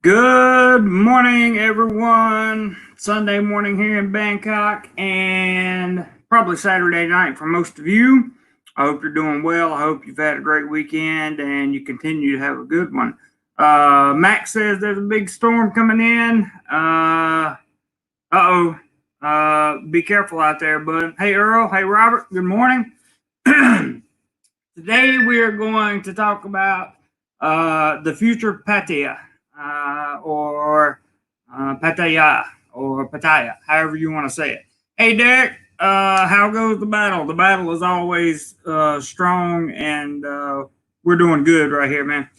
Good morning, everyone. Sunday morning here in Bangkok, and probably Saturday night for most of you. I hope you're doing well. I hope you've had a great weekend and you continue to have a good one. Max says there's a big storm coming in. Be careful out there, bud. Hey, Earl. Hey, Robert. Good morning. Today we are going to talk about the future Pattaya or Pattaya or Pattaya, however you want to say it. Hey, Derek, how goes the battle? The battle is always strong, and we're doing good right here, man.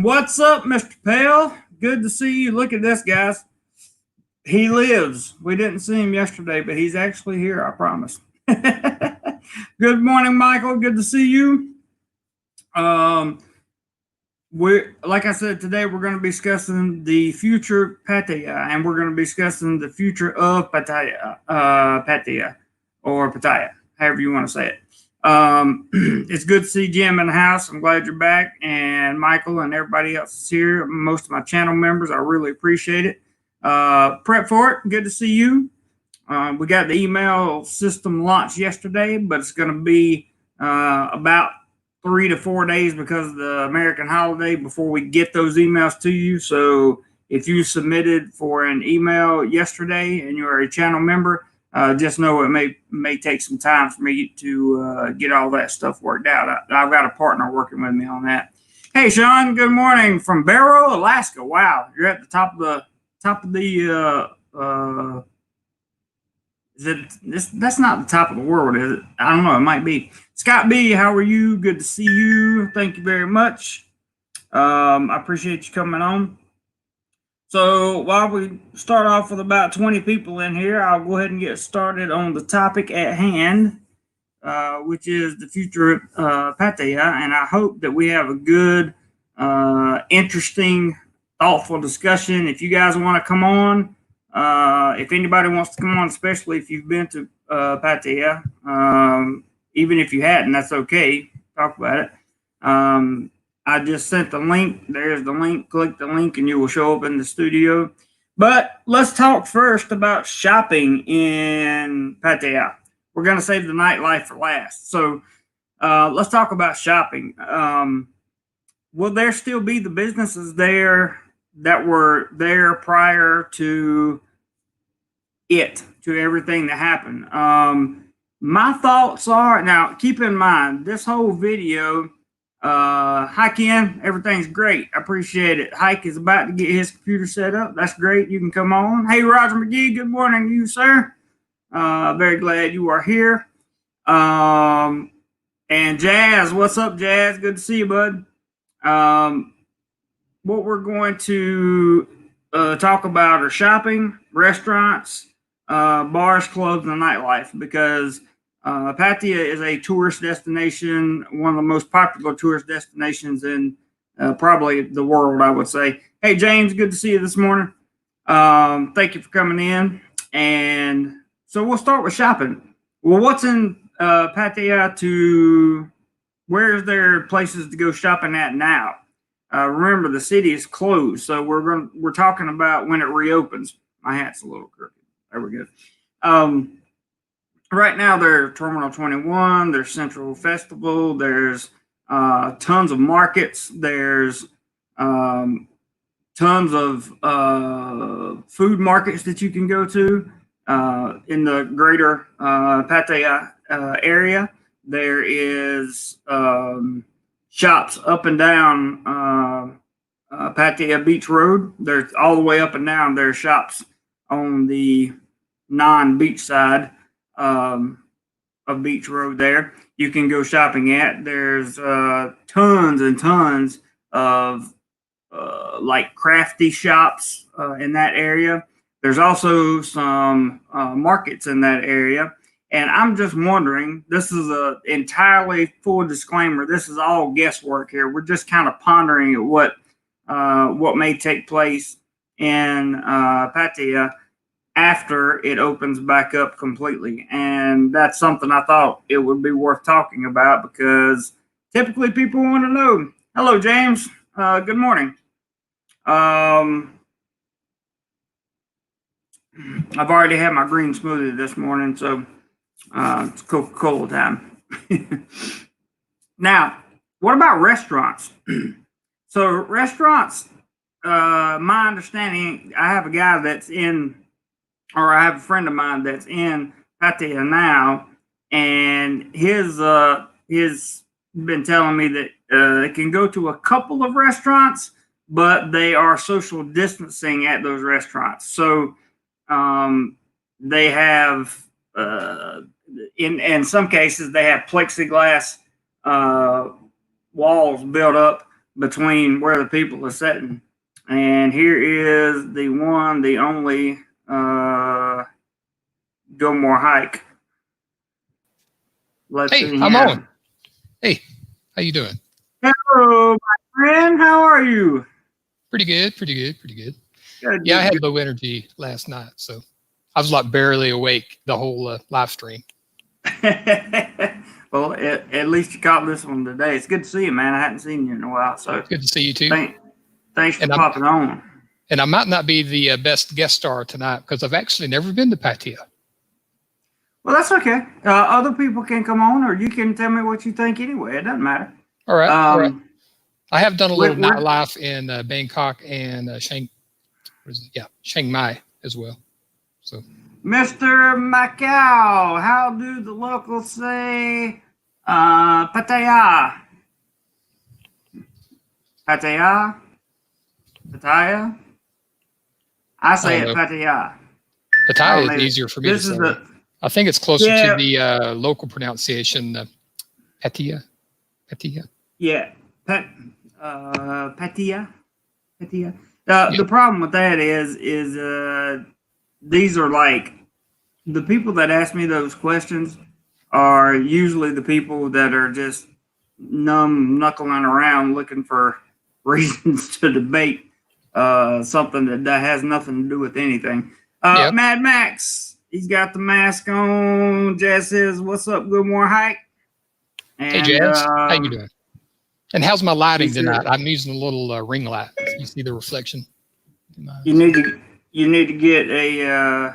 What's up, Mr. Pale? Good to see you. Look at this, guys. He lives. We didn't see him yesterday, but he's actually here, I promise. Good morning, Michael. Good to see you. We're like I said, today we're going to be discussing the future Pattaya, and we're going to be discussing the future of Pattaya, Pattaya, or Pattaya, however you want to say it. It's good to see Jim in the house. I'm glad you're back, and Michael and everybody else is here. Most of my channel members, I really appreciate it. Prep for it. Good to see you. We got the email system launched yesterday, but it's going to be about 3 to 4 days because of the American holiday before we get those emails to you. So if you submitted for an email yesterday and you're a channel member, just know it may take some time for me to get all that stuff worked out. I've got a partner working with me on that. Hey, Sean, good morning from Barrow, Alaska. Wow, you're at the top of the is it this? That's not the top of the world, is it? I don't know. It might be. Scott B, how are you? Good to see you. Thank you very much. I appreciate you coming on. So while we start off with about 20 people in here, I'll go ahead and get started on the topic at hand, which is the future Pattaya, and I hope that we have a good, interesting, thoughtful discussion. If you guys want to come on. If anybody wants to come on, especially if you've been to Pattaya, even if you hadn't, that's okay. Talk about it. I just sent the link. There's the link. Click the link and you will show up in the studio. But let's talk first about shopping in Pattaya. We're going to save the nightlife for last. So let's talk about shopping. Will there still be the businesses there that were there prior to everything that happened? My thoughts are, now keep in mind, this whole video, hi Ken, everything's great. I appreciate it. Hike is about to get his computer set up. That's great. You can come on. Hey, Roger McGee, good morning to you, sir. Very glad you are here. And Jazz, what's up, Jazz? Good to see you, bud. What we're going to talk about are shopping, restaurants, bars, clubs, and nightlife, because Pattaya is a tourist destination, one of the most popular tourist destinations in probably the world, I would say. Hey, James, good to see you this morning. Thank you for coming in. And so we'll start with shopping. Well, what's in Pattaya where's there places to go shopping at now? Remember, the city is closed, so we're talking about when it reopens. My hat's a little crooked. There we go. Right now, there's Terminal 21. There's Central Festival. There's tons of markets. There's tons of food markets that you can go to in the greater Pattaya area. There is shops up and down Pattaya Beach Road. There's all the way up and down. There's shops on the non-beach side of Beach Road there. You can go shopping at. There's tons and tons of like crafty shops in that area. There's also some markets in that area. And I'm just wondering, this is a entirely full disclaimer. This is all guesswork here. We're just kind of pondering at what may take place in Pattaya after it opens back up completely. And that's something I thought it would be worth talking about, because typically people want to know. Hello, James. Good morning. Um, I've already had my green smoothie this morning, so it's Coca-Cola time. Now, what about restaurants? So restaurants, my understanding, I have a guy that's in, or I have a friend of mine that's in Pattaya now, and his been telling me that it can go to a couple of restaurants, but they are social distancing at those restaurants. So they have, in some cases, they have plexiglass walls built up between where the people are sitting. And here is the one, the only Go More Hike. Let's see. I'm on. Hey, how you doing? Hello, my friend. How are you? Pretty good. Good, yeah, I had low energy last night, so I was like barely awake the whole live stream. Well, at least you caught this one today. It's good to see you, man. I hadn't seen you in a while, so it's good to see you too. Thanks for popping on. And I might not be the best guest star tonight because I've actually never been to Pattaya. Well, that's okay. Other people can come on, or you can tell me what you think anyway. It doesn't matter. All right. All right. I have done a little nightlife in Bangkok and Chiang Mai as well. So, Mr. Macau, how do the locals say Pattaya? Pattaya? Pattaya? I say it Pattaya. Pattaya is easier for me to say. I think it's closer to the local pronunciation, Pattaya. Pattaya. Yeah, Pattaya. Pattaya. The problem with that is these are like, the people that ask me those questions are usually the people that are just knuckling around looking for reasons to debate something that has nothing to do with anything. Mad Max, he's got the mask on. Jazz says, "What's up? Good morning, Hike." And, hey, Jazz, how you doing? And how's my lighting tonight? I'm using a little ring light. You see the reflection? You need to get a.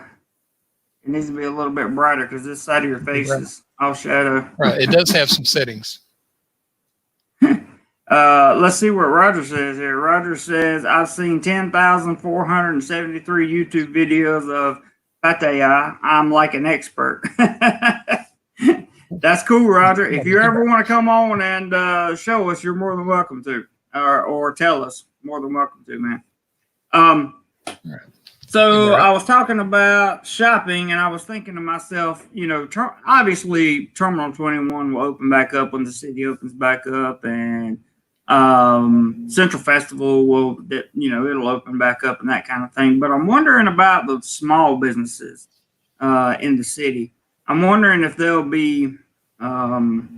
It needs to be a little bit brighter because this side of your face is all shadow. Right. It does have some settings. Let's see what Roger says here. Roger says, I've seen 10,473 YouTube videos of Pattaya. I'm like an expert. That's cool, Roger. If you ever want to come on and show us, you're more than welcome to, or tell us, more than welcome to, man. So I was talking about shopping, and I was thinking to myself, you know, obviously Terminal 21 will open back up when the city opens back up, and Central Festival will, you know, it'll open back up and that kind of thing. But I'm wondering about the small businesses in the city. I'm wondering if they'll be able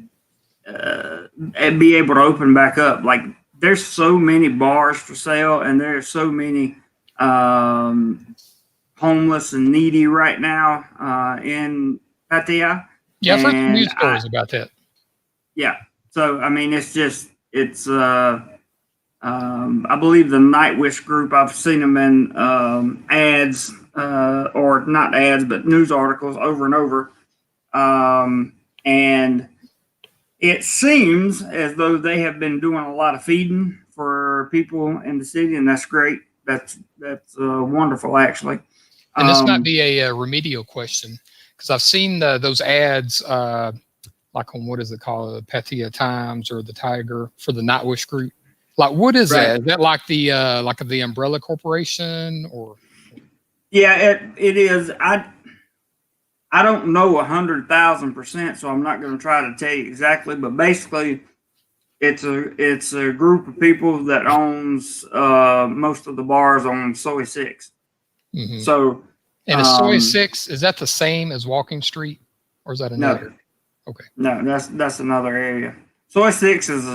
to open back up. Like, there's so many bars for sale, and there's so many homeless and needy right now in Pattaya. Yeah, I've heard some news stories about that. Yeah. So, I mean, it's I believe the Nightwish group, I've seen them in ads, or not ads, but news articles over and over. And it seems as though they have been doing a lot of feeding for people in the city, and that's great. That's wonderful, actually. And this might be a remedial question, because I've seen those ads, like on, what is it called, Pattaya Times or the Tiger, for the Nightwish group. Like, what is that? Is that like the umbrella corporation, or? Yeah, it is. I don't know 100,000%, so I'm not going to try to tell you exactly, but basically, it's a group of people that owns most of the bars on Soy 6. Mm-hmm. So, and is Soy 6, is that the same as Walking Street, or is that another? No. Okay. No, that's another area. Soy 6 is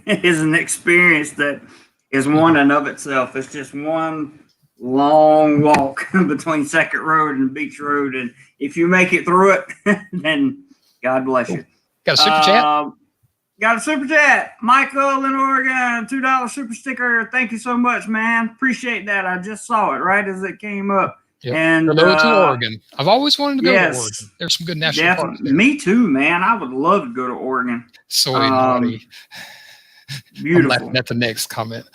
is an experience that is one and of itself. It's just one long walk between Second Road and Beach Road, and if you make it through it, then God bless you. Got a super chat? got a super chat. Michael in Oregon, $2 super sticker. Thank you so much, man. Appreciate that. I just saw it right as it came up. Yep. And hello to Oregon. I've always wanted to go to Oregon. There's some good national parks there. Me too, man. I would love to go to Oregon. Soy naughty. Beautiful. I'm laughing at the next comment.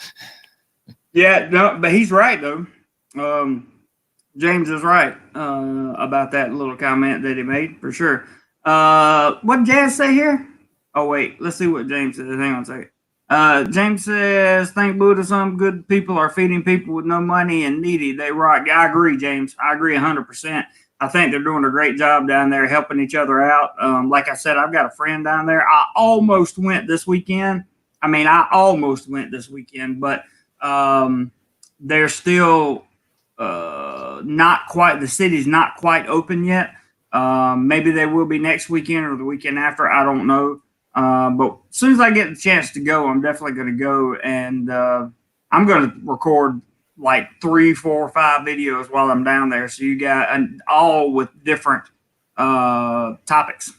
Yeah, no, but he's right though. James is right about that little comment that he made for sure. What did Jazz say here? Oh wait, let's see what James says. Hang on a second. James says, "Thank Buddha, some good people are feeding people with no money and needy. They rock." I agree, James. I agree 100%. I think they're doing a great job down there, helping each other out. Like I said, I've got a friend down there. I almost went this weekend. But they're still not quite. The city's not quite open yet. Maybe they will be next weekend or the weekend after. I don't know. But as soon as I get the chance to go, I'm definitely going to go, and I'm going to record like 3, 4, 5 videos while I'm down there. So you got all with different topics.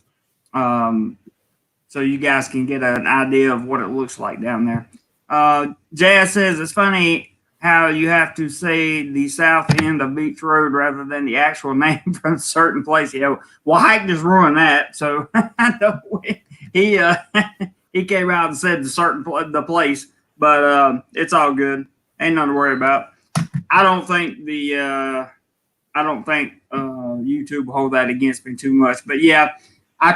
So you guys can get an idea of what it looks like down there. Jazz says it's funny how you have to say the south end of Beach Road rather than the actual name from a certain place. Yeah, well, Hike just ruined that. So he came out and said the place, but it's all good. Ain't nothing to worry about. I don't think YouTube will hold that against me too much. But yeah, I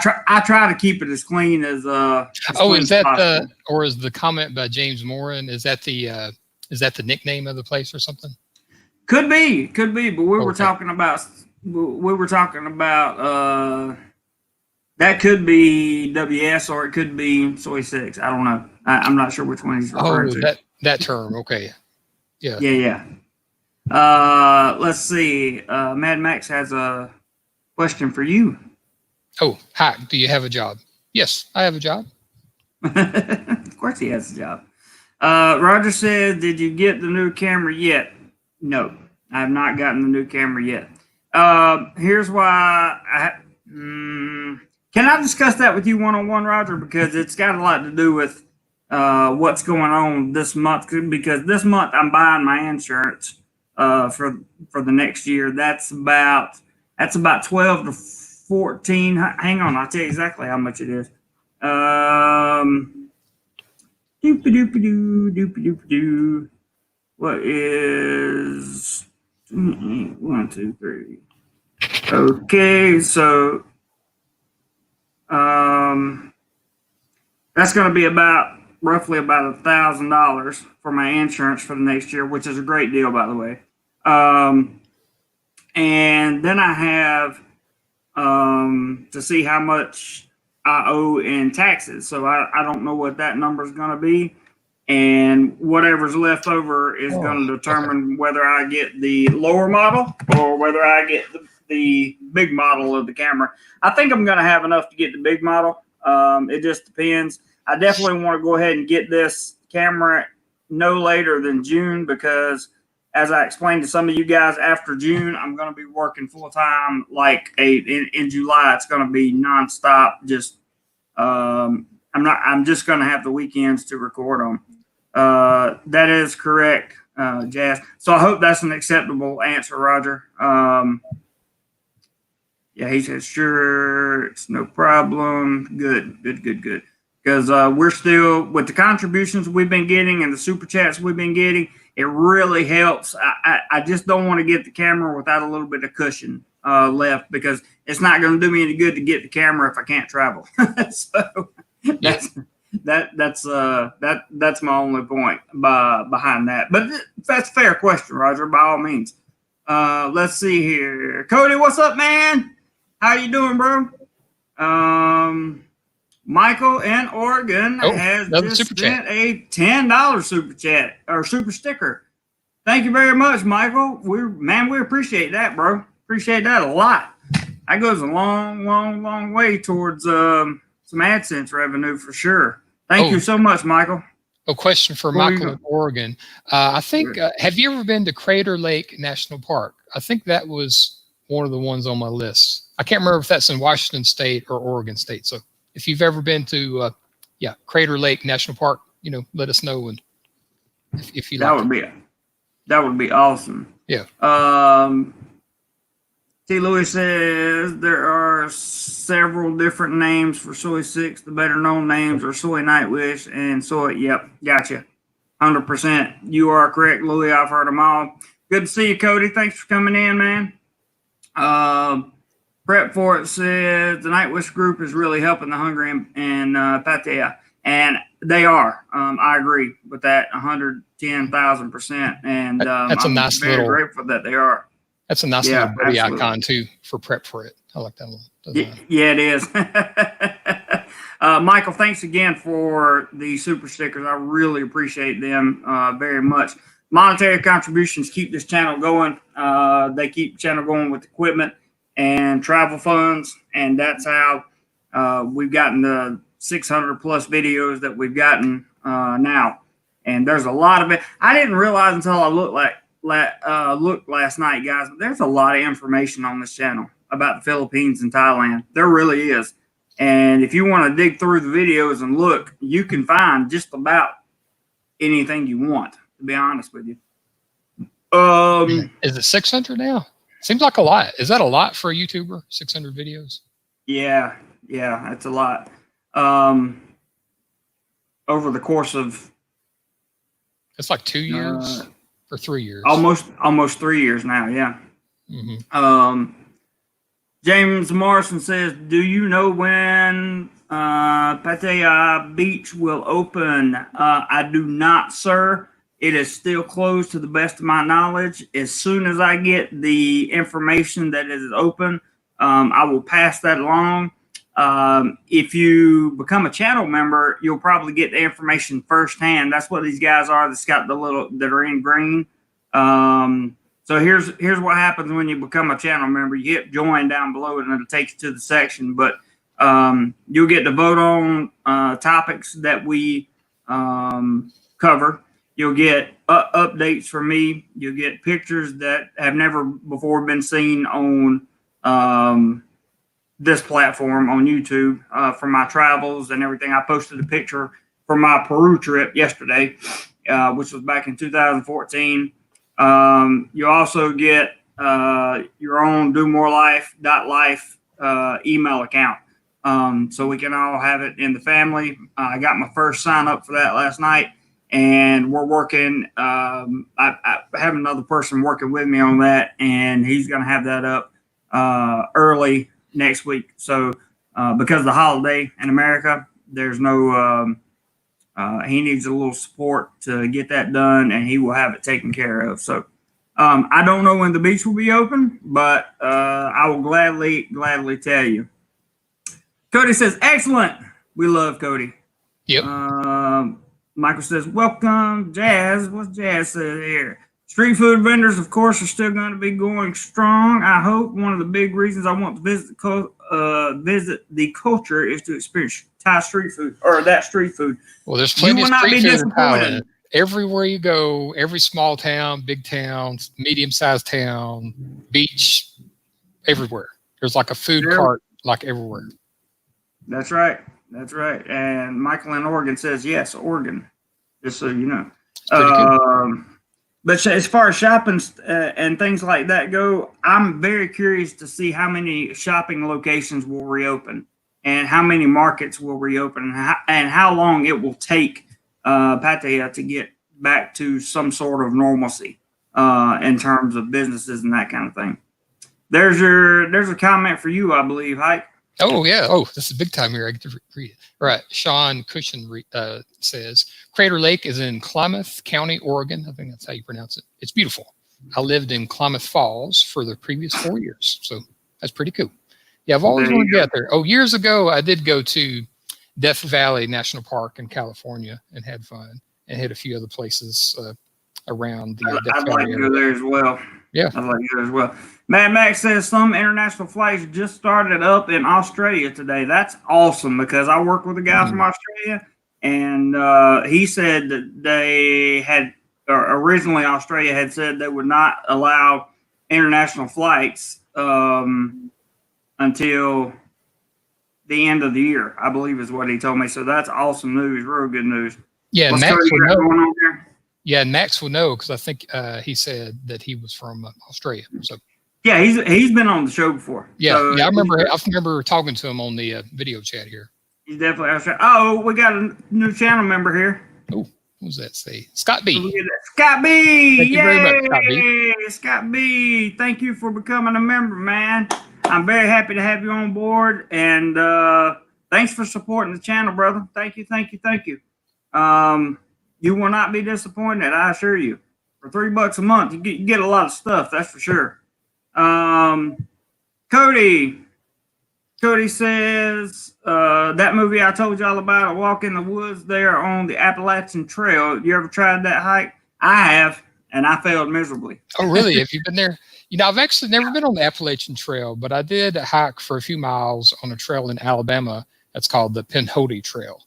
try to keep it as clean as is that possible. Or is the comment by James Moran? Is that the nickname of the place or something? Could be. But we were talking about that could be WS or it could be Soy 6. I don't know. I'm not sure which one he's referring to. That term. Okay. Yeah. Yeah. Let's see. Mad Max has a question for you. Oh, hi. Do you have a job? Yes, I have a job. Of course he has a job. Roger says, did you get the new camera yet? No, I have not gotten the new camera yet. Here's why. Can I discuss that with you one-on-one, Roger? Because it's got a lot to do with what's going on this month. Because this month I'm buying my insurance for the next year. That's about 12 to 14. Hang on, I'll tell you exactly how much it is. What is 1, 2, 3? Okay, so that's going to be roughly about $1,000 for my insurance for the next year, which is a great deal, by the way. And then I have to see how much I owe in taxes. So I don't know what that number is going to be. And whatever's left over is going to determine whether I get the lower model or whether I get the big model of the camera. I think I'm going to have enough to get the big model. It just depends. I definitely want to go ahead and get this camera no later than June because, as I explained to some of you guys, after June, I'm going to be working full time. In July, it's going to be nonstop. I'm just going to have the weekends to record on. That is correct, Jazz. So I hope that's an acceptable answer, Roger. Yeah, he says, sure, it's no problem. Good. Because we're still, with the contributions we've been getting and the super chats we've been getting, it really helps. I just don't want to get the camera without a little bit of cushion left because it's not going to do me any good to get the camera if I can't travel. So that's my only point behind that. But that's a fair question, Roger, by all means. Let's see here. Cody, what's up, man? How you doing, bro? Michael in Oregon has just sent a $10 super chat or super sticker. Thank you very much, Michael. We appreciate that, bro. Appreciate that a lot. That goes a long way towards some AdSense revenue for sure. Thank you so much, Michael. A question for Michael in Oregon. I think, have you ever been to Crater Lake National Park? I think that was one of the ones on my list. I can't remember if that's in Washington State or Oregon State. So if you've ever been to yeah, Crater Lake National Park. Let us know, and if you That like would be awesome. Yeah. T. Louis says there are several different names for Soy 6. The better known names are Soy Nightwish and Soy. Yep, gotcha. 100%. You are correct, Louis. I've heard them all. Good to see you, Cody. Thanks for coming in, man. Prep for it says the Nightwish group is really helping the Hungry and Pattaya, and they are. I agree with that 110,000%, and that's a I'm nice very grateful that they are. That's a nice little birdie icon too for Prep for it. I like that little design. Yeah, it is. Michael, thanks again for the super stickers. I really appreciate them very much. Monetary contributions keep this channel going. They keep the channel going with equipment and travel funds, and that's how we've gotten the 600 plus videos that we've gotten now. And there's a lot of it. I didn't realize until I looked last night, guys, but there's a lot of information on this channel about the Philippines and Thailand. There really is. And if you want to dig through the videos and look, you can find just about anything you want, to be honest with you. Is it 600 now? Seems like a lot. Is that a lot for a YouTuber? 600 videos? Yeah, that's a lot. Over the course of, it's like 2 years or 3 years. Almost 3 years now. Yeah. Mm-hmm. James Morrison says, "Do you know when Pattaya Beach will open?" I do not, sir. It is still closed to the best of my knowledge. As soon as I get the information that it is open, I will pass that along. If you become a channel member, you'll probably get the information firsthand. That's what these guys are. That's got the little that are in green. So here's what happens when you become a channel member. You hit join down below, and it'll take you to the section. But you'll get to vote on topics that we cover. You'll get updates from me. You'll get pictures that have never before been seen on this platform on YouTube from my travels and everything. I posted a picture from my Peru trip yesterday, which was back in 2014. You also get your own DoMoreLife.life email account. So we can all have it in the family. I got my first sign up for that last night, and we're working. I have another person working with me on that, and he's going to have that up early next week. So because of the holiday in America, there's no he needs a little support to get that done, and he will have it taken care of. So I don't know when the beach will be open, but I will gladly tell you. Cody says, excellent. We love Cody. Yep. Michael says, welcome, Jazz. What's Jazz says here? Street food vendors, of course, are still going to be going strong. I hope one of the big reasons I want to visit the culture is to experience Thai street food, or that street food. Well, there's plenty of street food in Thailand. Everywhere you go, every small town, big town, medium-sized town, beach, everywhere. There's like a food cart, like everywhere. That's right. That's right. And Michael in Oregon says, yes, Oregon, just so you know. But as far as shopping and things like that go, I'm very curious to see how many shopping locations will reopen and how many markets will reopen and how long it will take Pattaya to get back to some sort of normalcy in terms of businesses and that kind of thing. There's a comment for you, I believe, Hike. Oh, yeah. Oh, this is big time here. I get to read it. Right. Sean Cushion says, Crater Lake is in Klamath County, Oregon. I think that's how you pronounce it. It's beautiful. I lived in Klamath Falls for the previous 4 years. So that's pretty cool. Yeah, I've always wanted to get there. Oh, years ago, I did go to Death Valley National Park in California and had fun and hit a few other places around the Death Valley area. I'd like to go there as well. Yeah. I'd like to go as well. Mad Max says some international flights just started up in Australia today. That's awesome because I work with a guy from Australia, and he said that they had, or originally Australia had said they would not allow international flights until the end of the year, I believe is what he told me. So that's awesome news, real good news. Yeah, What's Max Cody will got know. going on there? Yeah, Max will know because I think he said that he was from Australia. So Yeah, he's been on the show before. yeah, So yeah, I remember talking to him on the video chat here. he's definitely Australian. Oh, we got a new channel member here. Oh, what was that say? Scott B. Scott B. Thank you Yay! very much, Scott B. Scott B. Thank you for becoming a member, man. I'm very happy to have you on board, and thanks for supporting the channel, brother. Thank you, thank you, thank you. You will not be disappointed, I assure you. For $3 a month, you get a lot of stuff, that's for sure. Cody says, that movie I told y'all about, A Walk in the Woods there on the Appalachian Trail. You ever tried that hike? I have, and I failed miserably. Oh, really? Have you been there? You know, I've actually never been on the Appalachian Trail, but I did hike for a few miles on a trail in Alabama that's called the Pinhoti Trail.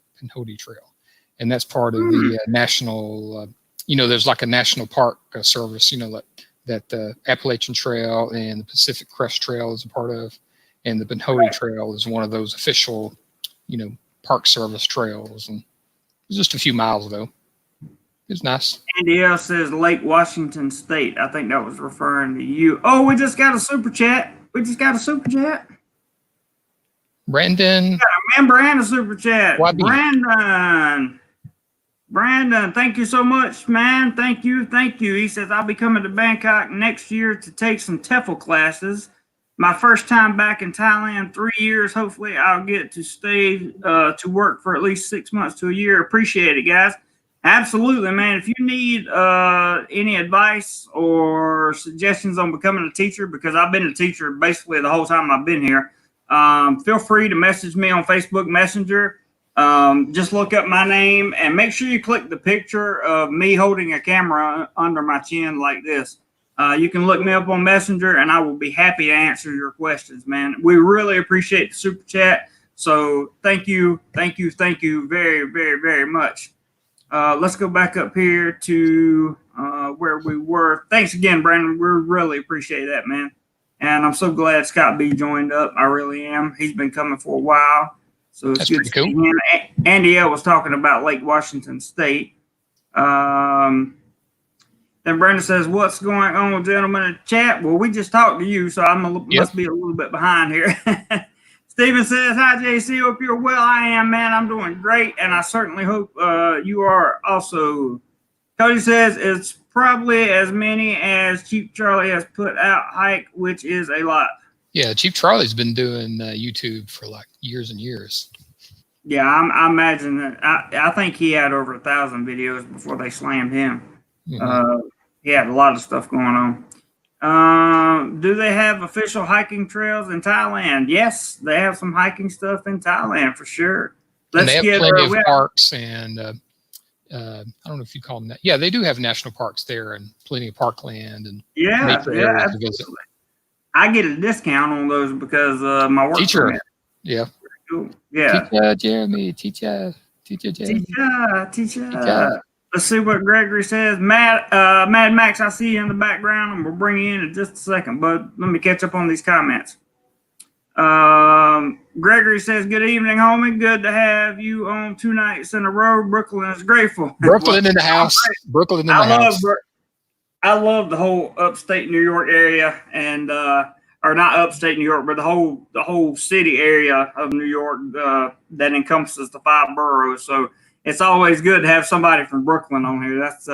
And that's part of the national, there's like a national park service, that the Appalachian Trail and the Pacific Crest Trail is a part of. And the Pinhoti Trail is one of those official, park service trails. And it was just a few miles, though. It was nice. Andy L says Lake Washington State. I think that was referring to you. Oh, we just got a super chat. Brandon. We got a member and a super chat. YB. Brandon, thank you so much, man. Thank you. He says, I'll be coming to Bangkok next year to take some TEFL classes. My first time back in Thailand, 3 years. Hopefully, I'll get to stay to work for at least 6 months to a year. Appreciate it, guys. Absolutely, man. If you need any advice or suggestions on becoming a teacher, because I've been a teacher basically the whole time I've been here, feel free to message me on Facebook Messenger. Just look up my name and make sure you click the picture of me holding a camera under my chin like this. You can look me up on Messenger, and I will be happy to answer your questions, man. We really appreciate the super chat. So thank you very, very, very much. Let's go back up here to where we were. Thanks again, Brandon. We really appreciate that, man. And I'm so glad Scott B joined up. I really am. He's been coming for a while. So it's good to see him. Andy L was talking about Lake Washington State. Then Brandon says, what's going on, gentlemen, in the chat? Well, we just talked to you, so I must be a little bit behind here. Steven says, hi, JC. Hope you're well. I am, man. I'm doing great, and I certainly hope you are also. Cody says, it's probably as many as Cheap Charlie has put out hike, which is a lot. Yeah, Cheap Charlie's been doing YouTube for like years and years. Yeah, I imagine that. I think he had over 1,000 videos before they slammed him. Mm-hmm. He had a lot of stuff going on. Do they have official hiking trails in Thailand? Yes, they have some hiking stuff in Thailand for sure. And they have plenty of parks and I don't know if you call them that. Yeah, they do have national parks there and plenty of parkland and absolutely. I get a discount on those because my work teacher. Permit. Yeah. Cool. Yeah. Teacher Jeremy. Teacher Jeremy. Teacher. Let's see what Gregory says. Mad Max, I see you in the background, and we'll bring you in just a second, bud. Let me catch up on these comments. Gregory says, good evening, homie. Good to have you on 2 nights in a row. Brooklyn is grateful. Brooklyn in the house. Brooklyn in the house. I love the whole upstate New York area, and or not upstate New York, but the whole city area of New York that encompasses the 5 boroughs. So it's always good to have somebody from Brooklyn on here. That's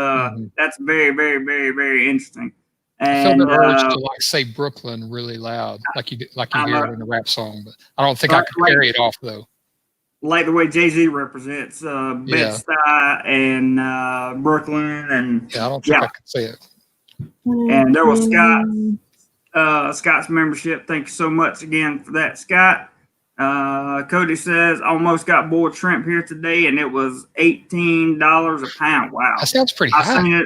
very, very, very, very interesting. And, I feel the urge to say Brooklyn really loud, like you hear it in a rap song, but I don't think I can carry it off though. Like the way Jay-Z represents Bed-Stuy and Brooklyn, and I don't think I can say it. And there was Scott's membership. Thank you so much again for that, Scott. Cody says, almost got boiled shrimp here today, and it was $18 a pound. Wow. That sounds pretty high.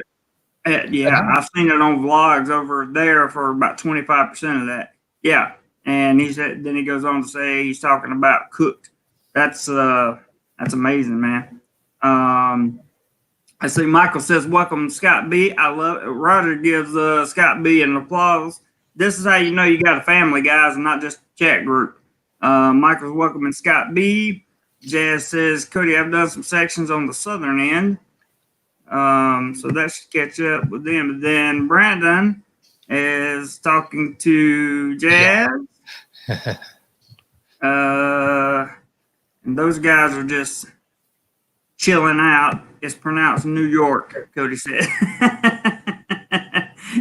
I've seen it on vlogs over there for about 25% of that. Yeah. And then he goes on to say he's talking about cooked. That's amazing, man. I see Michael says, welcome, Scott B. I love it. Roger gives Scott B an applause. This is how you know you got a family, guys, and not just a chat group. Michael's welcoming Scott B. Jazz says, Cody, I've done some sections on the southern end. So that should catch up with them. And then Brandon is talking to Jazz. And those guys are just chilling out. It's pronounced New York, Cody said.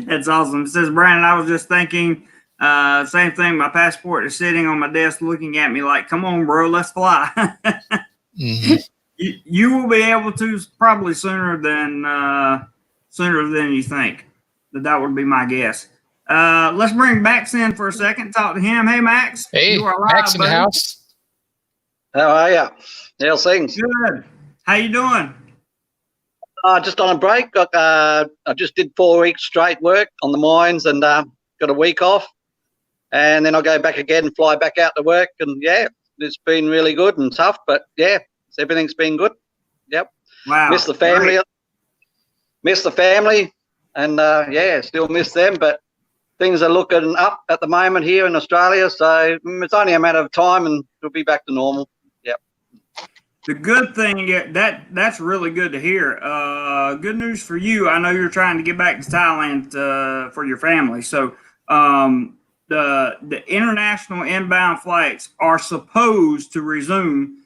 That's awesome. It says, Brandon, I was just thinking, same thing. My passport is sitting on my desk looking at me like, come on, bro, let's fly. Mm-hmm. You will be able to probably sooner than you think. That would be my guess. Let's bring Max in for a second. Talk to him. Hey, Max. Hey, you are live, Max in the house. How are you? How's things? Good. How you doing? Just on a break. I just did 4 weeks straight work on the mines and got a week off. And then I'll go back again and fly back out to work. And, yeah, it's been really good and tough. But, yeah, everything's been good. Yep. Wow. Miss the family. Great. Miss the family. And, yeah, still miss them. But things are looking up at the moment here in Australia. So it's only a matter of time and it'll be back to normal. Yep. The good thing, that's really good to hear. Good news for you. I know you're trying to get back to Thailand for your family. So the international inbound flights are supposed to resume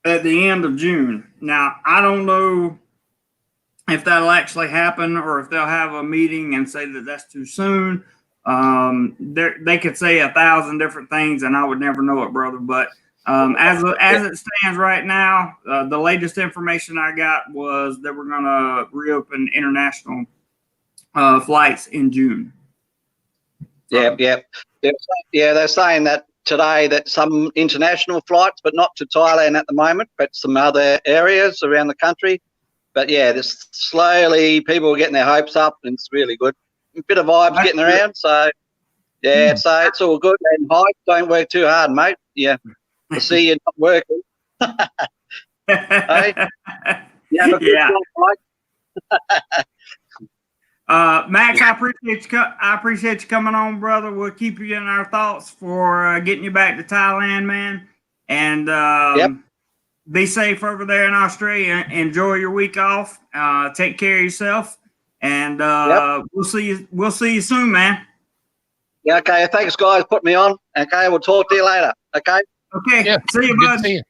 at the end of June. Now, I don't know if that'll actually happen or if they'll have a meeting and say that that's too soon. They could say 1,000 different things and I would never know it, brother. But as it stands right now, the latest information I got was that we're going to reopen international flights in June. Yeah. They're saying that today that some international flights, but not to Thailand at the moment, but some other areas around the country. But yeah, this slowly people are getting their hopes up, and it's really good. A bit of vibes getting around, so yeah, so it's all good. And hype, don't work too hard, mate. Yeah, I see you not working. Hey? Yeah. Max, I appreciate you coming on, brother. We'll keep you in our thoughts for getting you back to Thailand, man. And be safe over there in Australia. Enjoy your week off. Take care of yourself, and we'll see you soon, man. Yeah. Okay. Thanks, guys. Put me on. Okay. We'll talk to you later. Okay. Okay. Yeah. See you, bud. See you.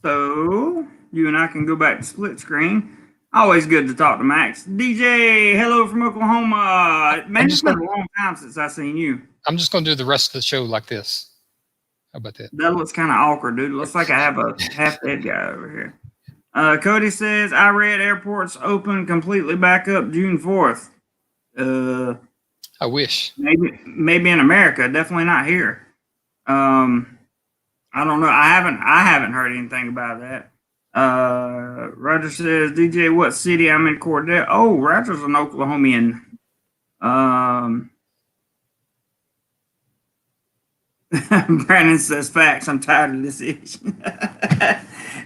So you and I can go back to split screen. Always good to talk to Max. DJ, hello from Oklahoma. Man, it's been a long time since I've seen you. I'm just going to do the rest of the show like this. How about that? That looks kind of awkward, dude. Looks like I have a half-dead guy over here. Cody says, I read airports open completely back up June 4th. I wish. Maybe in America. Definitely not here. I don't know. I haven't heard anything about that. Roger says, DJ, what city? I'm in Cordell. Oh, Roger's an Oklahomian. Brandon says, facts. I'm tired of this issue.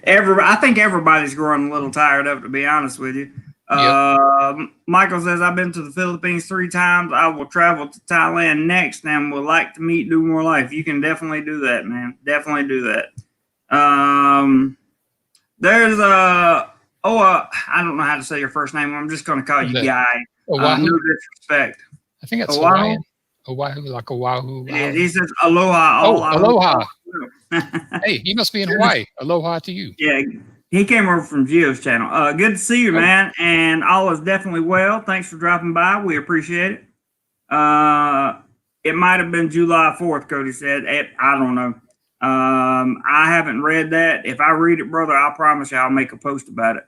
I think everybody's growing a little tired of it, to be honest with you. Yep. Michael says, I've been to the Philippines 3 times. I will travel to Thailand next and would like to meet DoMoreLife. You can definitely do that, man. Definitely do that. There's I don't know how to say your first name. I'm just going to call you Guy. No disrespect. I think it's Hawaiian. Oahu, like Oahu. Yeah, he says aloha. Aloha. Hey, he must be in Hawaii. Aloha to you. Yeah, he came over from Gio's channel. Good to see you, man. And all is definitely well. Thanks for dropping by. We appreciate it. It might have been July 4th, Cody said. I don't know. I haven't read that. If I read it, brother, I promise you I'll make a post about it.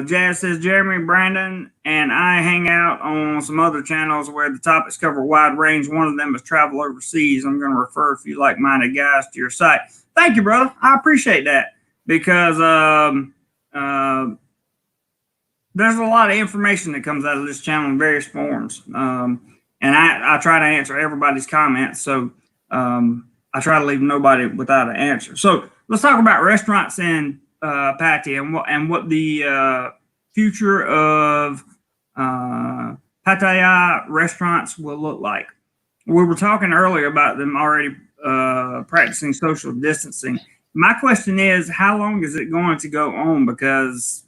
Jazz says, Jeremy, Brandon, and I hang out on some other channels where the topics cover a wide range. One of them is travel overseas. I'm going to refer a few like-minded guys to your site. Thank you, brother. I appreciate that because there's a lot of information that comes out of this channel in various forms. And I try to answer everybody's comments. So I try to leave nobody without an answer. So let's talk about restaurants in Pattaya and what the future of Pattaya restaurants will look like. we were talking earlier about them already practicing social distancing. My question is, how long is it going to go on? Because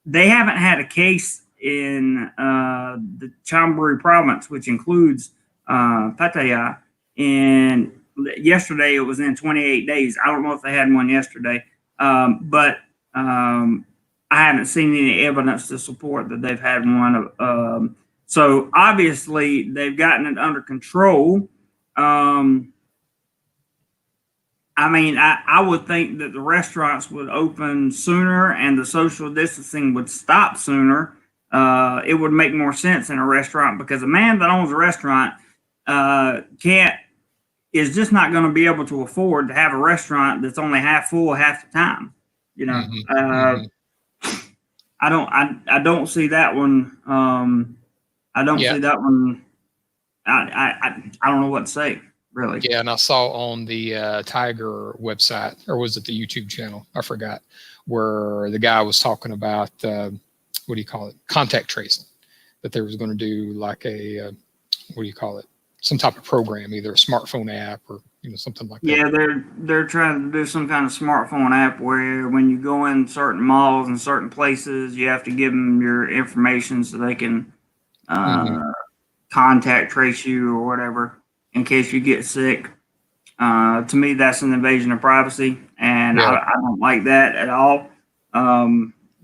they haven't had a case in the Chonburi province, which includes Pattaya. And yesterday it was in 28 days. I don't know if they had one yesterday, but I haven't seen any evidence to support that they've had one. So obviously they've gotten it under control. I mean, I would think that the restaurants would open sooner and the social distancing would stop sooner. It would make more sense in a restaurant because a man that owns a restaurant is just not going to be able to afford to have a restaurant that's only half full half the time. You know, I don't see that one. I don't see that one. I don't know what to say. Really? Yeah, and I saw on the Tiger website, or was it the YouTube channel? I forgot, where the guy was talking about what do you call it? Contact tracing. That they was going to do like a what do you call it? Some type of program, either a smartphone app or something like that. Yeah, they're trying to do some kind of smartphone app where when you go in certain malls and certain places, you have to give them your information so they can contact trace you or whatever in case you get sick. To me, that's an invasion of privacy, and I don't like that at all.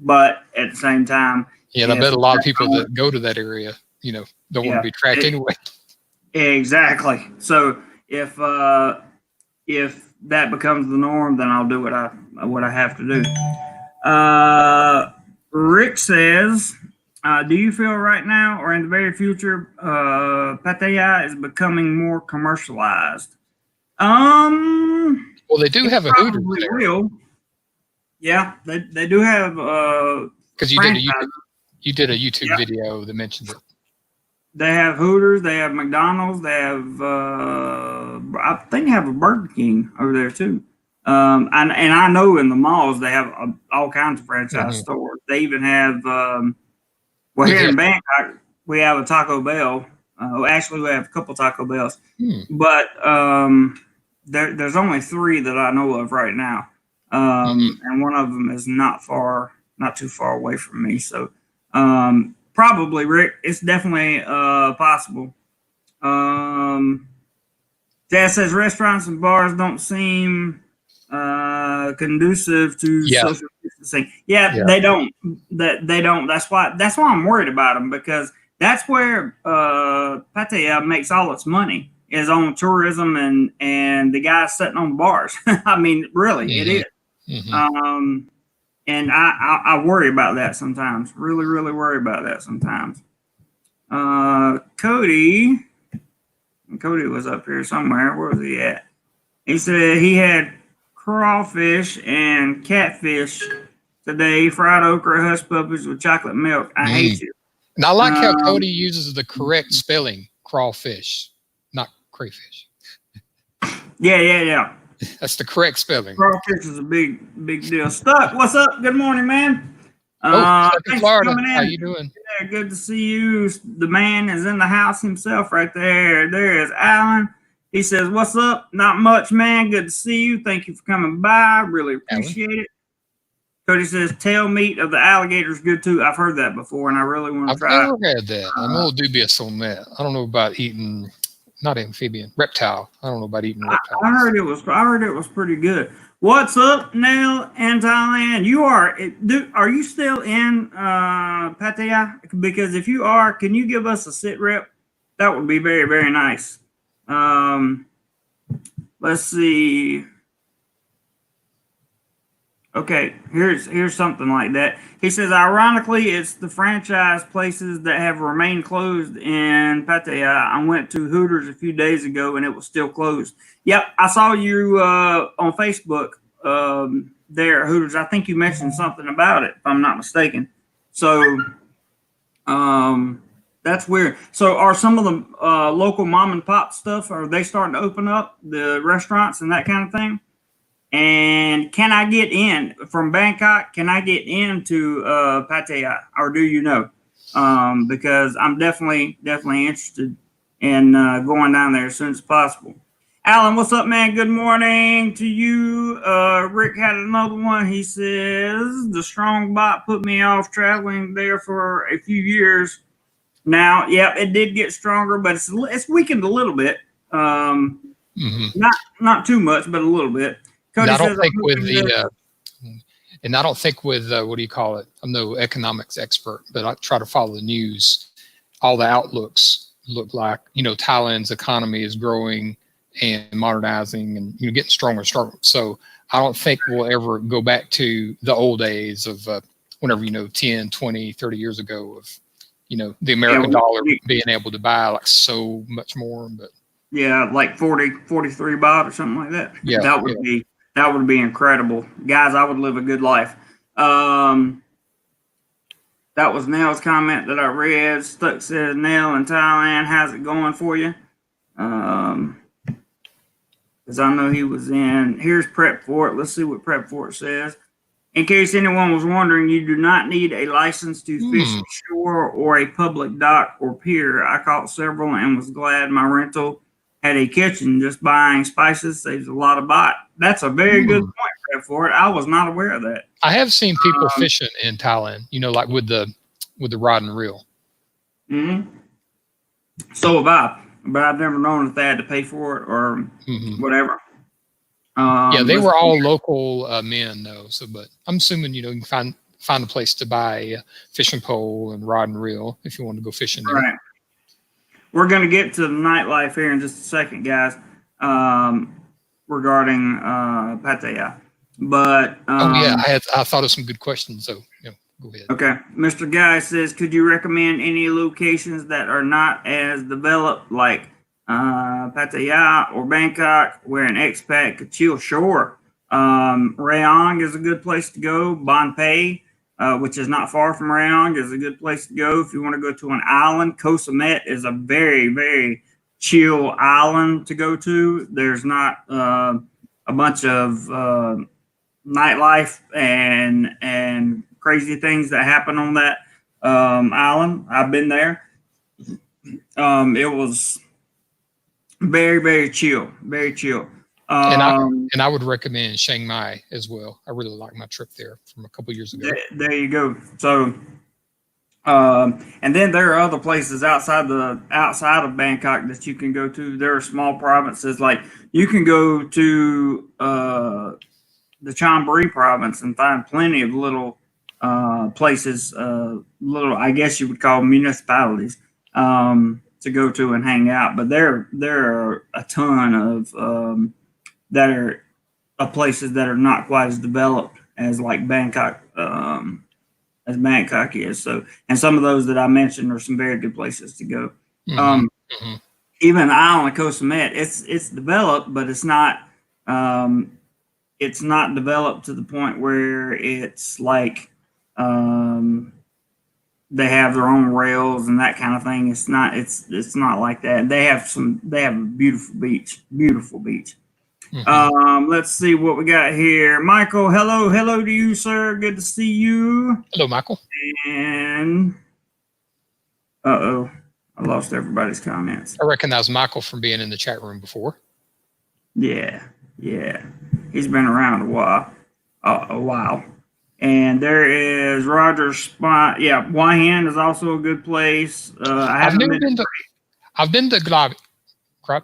But at the same time, and I bet a lot of people that go to that area, don't want to be tracked anyway. Exactly. So if that becomes the norm, then I'll do what I have to do. Rick says, do you feel right now or in the very future Pattaya is becoming more commercialized? Well, they do have a Hooters there. Will. Yeah, they do have because you did a YouTube video that mentioned it. They have Hooters, they have McDonald's, they have I think they have a Burger King over there too. And I know in the malls they have all kinds of franchise stores. They even have here in Bangkok we have a Taco Bell. Actually, we have a couple Taco Bells, but there's only 3 that I know of right now, and one of them is not too far away from me. So probably, Rick, it's definitely possible. Dad says restaurants and bars don't seem conducive to social distancing. Yeah, they don't. They don't. That's why I'm worried about them, because that's where Pattaya makes all its money, is on tourism and the guys sitting on bars. I mean, really, it is. And I worry about that sometimes. Really, really worry about that sometimes. Cody was up here somewhere. Where was he at? He said he had crawfish and catfish today, fried okra, hush puppies with chocolate milk. I hate you. And I like how Cody uses the correct spelling, crawfish, not crayfish. Yeah. That's the correct spelling. Crawfish is a big deal. Stuck, what's up? Good morning, man. Thanks for coming in. How you doing? Yeah, good to see you. The man is in the house himself right there. There is Alan. He says, what's up? Not much, man. Good to see you. Thank you for coming by. Really appreciate it. Cody says, tail meat of the alligator is good too. I've heard that before, and I really want to try it. I've never had that. I'm a little dubious on that. I don't know about eating, not amphibian, reptile. I don't know about eating reptiles. I heard it was pretty good. What's up, Nell and Thailand? Are you still in Pattaya? Because if you are, can you give us a sit rep? That would be very, very nice. Let's see. Okay, here's something like that. He says, ironically, it's the franchise places that have remained closed in Pattaya. I went to Hooters a few days ago and it was still closed. Yep, I saw you on Facebook there at Hooters. I think you mentioned something about it, if I'm not mistaken. So that's weird. So are some of the local mom and pop stuff, are they starting to open up, the restaurants and that kind of thing? And can I get in from Bangkok? Can I get into Pattaya, or do you know? Because I'm definitely interested and going down there as soon as possible. Alan, what's up, man? Good morning to you. Rick had another one. He says the strong bot put me off traveling there for a few years. Now, yeah, it did get stronger, but it's weakened a little bit. Not too much, but a little bit. Cody says, and I don't think with what do you call it? I'm no economics expert, but I try to follow the news. All the outlooks look like, Thailand's economy is growing and modernizing and getting stronger and stronger. So I don't think we'll ever go back to the old days of whenever 10, 20, 30 years ago of the American dollar being able to buy like so much more. But yeah, like 43 baht or something like that. Yeah, that would be incredible, guys. I would live a good life. That was Nell's comment that I read. Stuck says, Nell in Thailand, how's it going for you? Because I know he was in. Here's Prep for It. Let's see what Prep for It says. In case anyone was wondering, you do not need a license to fish ashore or a public dock or pier. I caught several and was glad my rental had a kitchen. Just buying spices saves a lot of baht. That's a very good point, Prep for It. I was not aware of that. I have seen people fishing in Thailand, like with the rod and reel. So have I, but I've never known if they had to pay for it or whatever. Yeah, they were all local men though. So, but I'm assuming you can find a place to buy a fishing pole and rod and reel if you want to go fishing there. Right. We're going to get to the nightlife here in just a second, guys. Regarding Pattaya. But I thought of some good questions, so go ahead. Okay. Mr. Guy says, could you recommend any locations that are not as developed like Pattaya or Bangkok where an expat could chill? Sure. Rayong is a good place to go. Bon Pay, which is not far from Rayong, is a good place to go if you want to go to an island. Koh Samet is a very, very chill island to go to. There's not a bunch of nightlife and crazy things that happen on that island. I've been there. It was very, very chill, very chill. And I would recommend Chiang Mai as well. I really liked my trip there from a couple years ago. There you go. So, and then there are other places outside of Bangkok that you can go to. There are small provinces, like you can go to the Chonburi province and find plenty of little places, little, I guess you would call municipalities, to go to and hang out. But there are a ton of that are places that are not quite as developed as like Bangkok, as Bangkok is. So, and some of those that I mentioned are some very good places to go. Even the island of Koh Samet, it's developed, but it's not developed to the point where it's like they have their own rails and that kind of thing. It's not like that. They have a beautiful beach. Let's see what we got here. Michael, hello to you, sir. Good to see you. Hello, Michael. And I lost everybody's comments. I recognize Michael from being in the chat room before. Yeah. He's been around a while. And there is Roger's spot. Yeah, Waihan is also a good place. I've been to Krabi.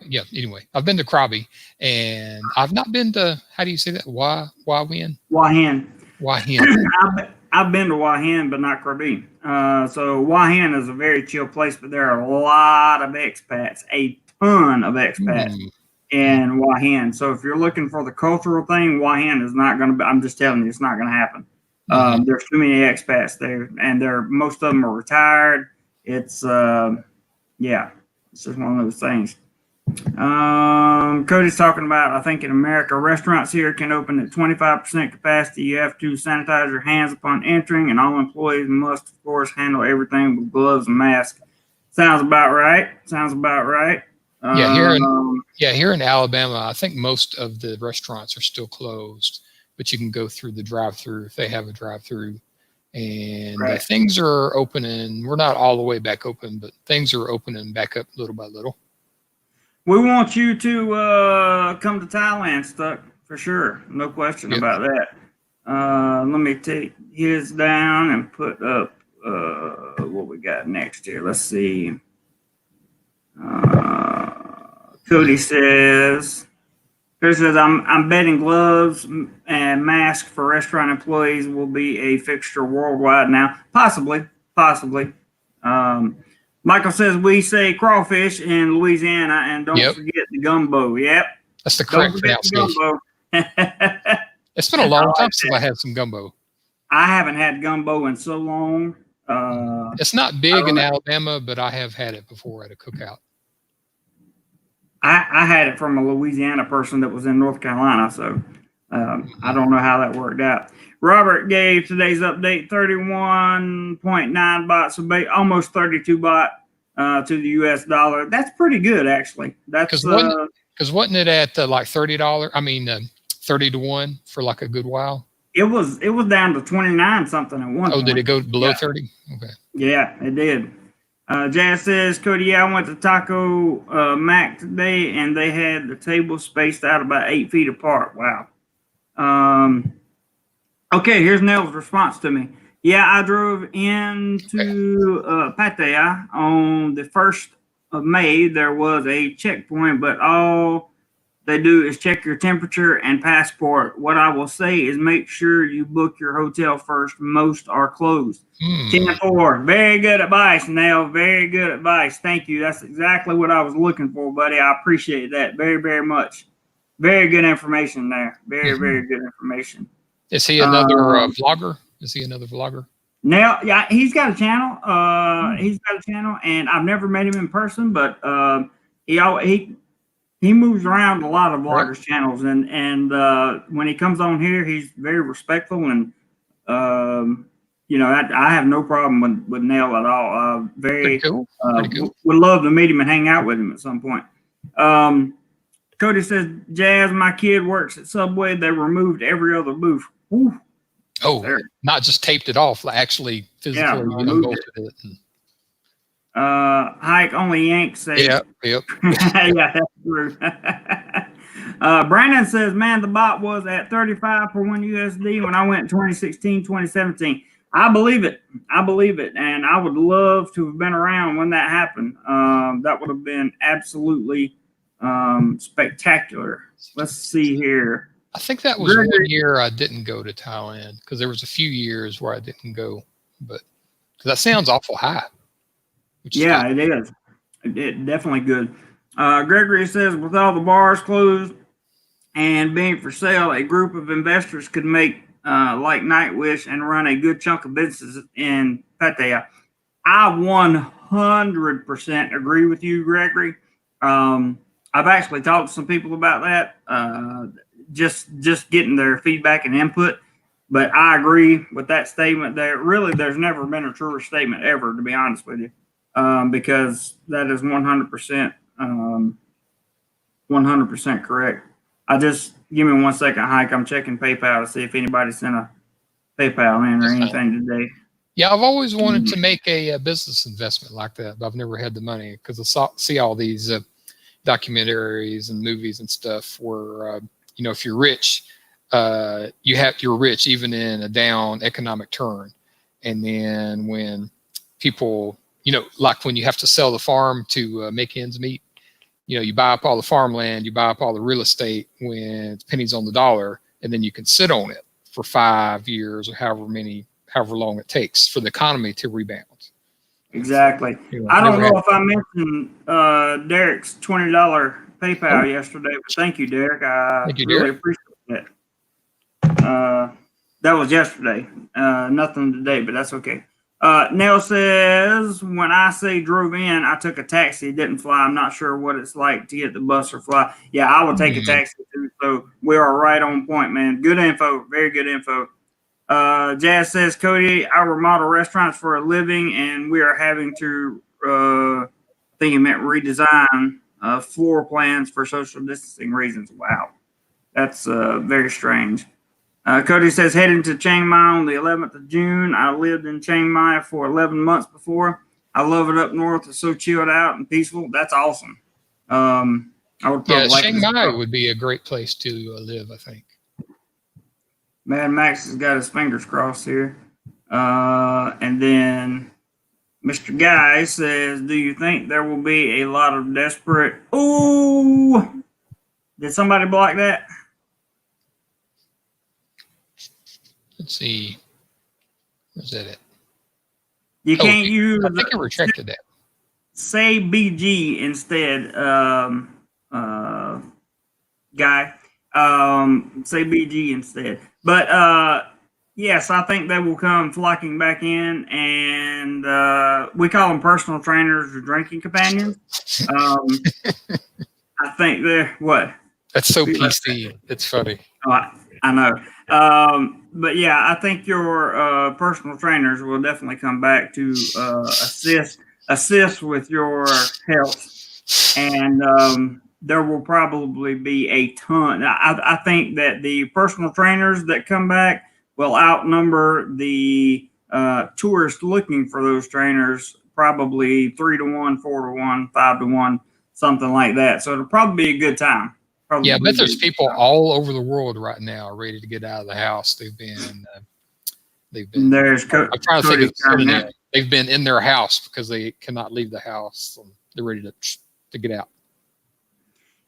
Yeah, anyway, I've been to Krabi, and I've not been to, how do you say that? Waihan. I've been to Waihan, but not Krabi. So Waihan is a very chill place, but there are a lot of expats, a ton of expats in Waihan. So if you're looking for the cultural thing, Waihan is not going to be, I'm just telling you, it's not going to happen. There's too many expats there, and most of them are retired. It's it's just one of those things. Cody's talking about, I think in America, restaurants here can open at 25% capacity. You have to sanitize your hands upon entering, and all employees must, of course, handle everything with gloves and masks. Sounds about right. Here in Alabama, I think most of the restaurants are still closed, but you can go through the drive-through if they have a drive-through. And things are opening. We're not all the way back open, but things are opening back up little by little. We want you to come to Thailand, Stuck, for sure. No question about that. Let me take his down and put up what we got next here. Let's see. Cody says, I'm betting gloves and masks for restaurant employees will be a fixture worldwide now. Possibly. Michael says we say crawfish in Louisiana, and don't forget the gumbo. Yep. That's the correct pronunciation. It's been a long time since I had some gumbo. I haven't had gumbo in so long. It's not big in Alabama, but I have had it before at a cookout. I had it from a Louisiana person that was in North Carolina, so I don't know how that worked out. Robert gave today's update 31.9 baht, so almost 32 baht to the U.S. dollar. That's pretty good, actually. That's because wasn't it at like $30? I mean, 30 to 1 for like a good while. It was down to 29 something at one point. Oh, did it go below 30? Okay. Yeah, it did. Jazz says, Cody, I went to Taco Mac today, and they had the tables spaced out about 8 feet apart. Wow. Okay, here's Nell's response to me. Yeah, I drove into Pattaya on the 1st of May. There was a checkpoint, but all they do is check your temperature and passport. What I will say is make sure you book your hotel first. Most are closed. 10-4. Very good advice, Nell. Very good advice. Thank you. That's exactly what I was looking for, buddy. I appreciate that very, very much. Very good information there. Very, very good information. Is he another vlogger? Is he another vlogger? Now, yeah, he's got a channel. And I've never met him in person, but he moves around a lot of vloggers' channels, and when he comes on here, he's very respectful, and I have no problem with Nell at all. Very cool. Would love to meet him and hang out with him at some point. Cody says, Jazz, my kid works at Subway. They removed every other booth. Woo. Oh, there. Not just taped it off, like actually physically bolted it. Hike only Yanks say. Yep. Yeah, that's true. Brandon says, man, the bot was at 35 for one USD when I went 2016, 2017. I believe it. And I would love to have been around when that happened. That would have been absolutely spectacular. Let's see here. I think that was 1 year I didn't go to Thailand, because there was a few years where I didn't go, but that sounds awful high. Yeah, it is. It definitely good. Gregory says, with all the bars closed and being for sale, a group of investors could make like Nightwish and run a good chunk of businesses in Pattaya. I 100% agree with you, Gregory. I've actually talked to some people about that, just getting their feedback and input. But I agree with that statement. There's never been a truer statement ever, to be honest with you. Because that is 100%, 100% correct. Give me 1 second, Hike. I'm checking PayPal to see if anybody sent a PayPal in or anything today. Yeah, I've always wanted to make a business investment like that, but I've never had the money, because I see all these documentaries and movies and stuff where, if you're rich, you're rich even in a down economic turn. And then when people, like when you have to sell the farm to make ends meet, you buy up all the farmland, you buy up all the real estate when it's pennies on the dollar, and then you can sit on it for 5 years or however long it takes for the economy to rebound. Exactly. I don't know if I mentioned Derek's $20 PayPal yesterday, but thank you, Derek. I really appreciate that. That was yesterday. Nothing today, but that's okay. Nell says, when I say drove in, I took a taxi, didn't fly. I'm not sure what it's like to get the bus or fly. Yeah, I would take a taxi too. So we are right on point, man. Good info. Very good info. Jazz says, Cody, I remodel restaurants for a living, and we are having to, I think he meant redesign floor plans for social distancing reasons. Wow. That's very strange. Cody says, heading to Chiang Mai on the 11th of June. I lived in Chiang Mai for 11 months before. I love it up north. It's so chilled out and peaceful. That's awesome. I would Yeah, probably like Chiang this. Mai would be a great place to live, I think. Mad Max has got his fingers crossed here. And then Mr. Guy says, do you think there will be a lot of desperate... Ooh! Did somebody block that? Let's see. Where's that at? You can't use... I think I retracted that. Say BG instead, Guy. Say BG instead. But yes, I think they will come flocking back in, and we call them personal trainers or drinking companions. I think they're what? That's so PC. It's funny. Oh, I know. But yeah, I think your personal trainers will definitely come back to assist with your health, and there will probably be a ton. I think that the personal trainers that come back will outnumber the tourists looking for those trainers, probably 3-to-1, 4-to-1, 5-to-1, something like that. So it'll probably be a good time. Probably yeah, I bet there's people all over the world right now ready to get out of the house. They've been. There's. I'm trying to think of the synonym. They've been in their house because they cannot leave the house. So they're ready to get out.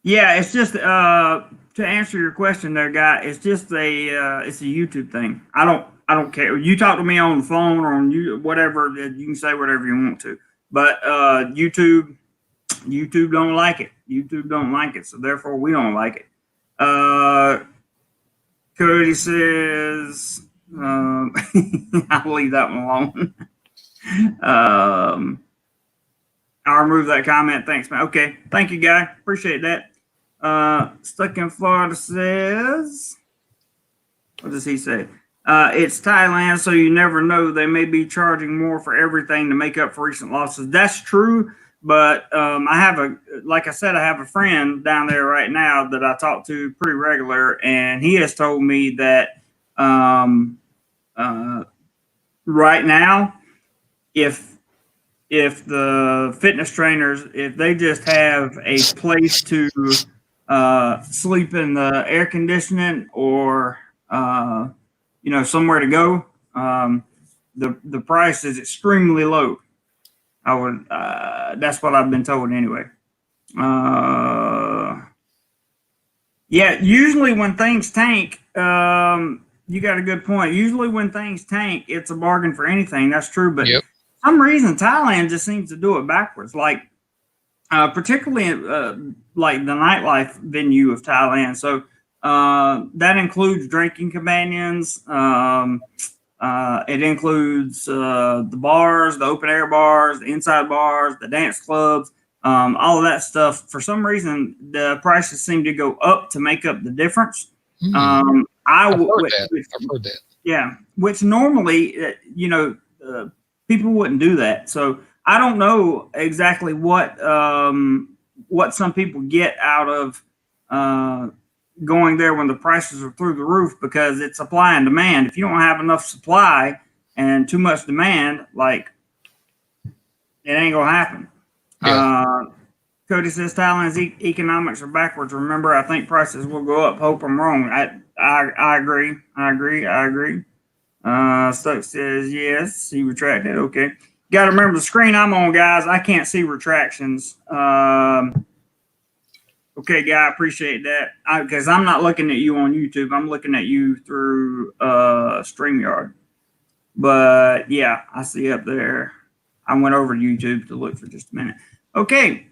Yeah, it's just to answer your question, there, guy. It's just it's a YouTube thing. I don't care. You talk to me on the phone or on you whatever. You can say whatever you want to, but YouTube don't like it. YouTube don't like it, so therefore we don't like it. Cody says, I'll leave that one alone. I'll remove that comment. Thanks, man. Okay. Thank you, guy. Appreciate that. Stuck in Florida says, what does he say? It's Thailand, so you never know. They may be charging more for everything to make up for recent losses. That's true. But like I said, I have a friend down there right now that I talk to pretty regular, and he has told me that right now, if the fitness trainers, if they just have a place to sleep in the air conditioning or somewhere to go, the price is extremely low. I would. That's what I've been told anyway. Yeah. Usually when things tank, you got a good point. Usually when things tank, it's a bargain for anything. That's true. But Yep. for some reason, Thailand just seems to do it backwards. Like particularly like the nightlife venue of Thailand. So that includes drinking companions. It includes the bars, the open air bars, the inside bars, the dance clubs, all of that stuff. For some reason, the prices seem to go up to make up the difference. I've heard that. Yeah, which normally, people wouldn't do that. So I don't know exactly what some people get out of going there when the prices are through the roof, because it's supply and demand. If you don't have enough supply and too much demand, like, it ain't gonna happen. Yeah. Cody says Thailand's economics are backwards. Remember, I think prices will go up. Hope I'm wrong. I agree. Stuck says yes. He retracted. Okay. Got to remember the screen I'm on, guys. I can't see retractions. Okay, guy, I appreciate that. Because I'm not looking at you on YouTube. I'm looking at you through StreamYard. But yeah, I see up there. I went over to YouTube to look for just a minute. Okay.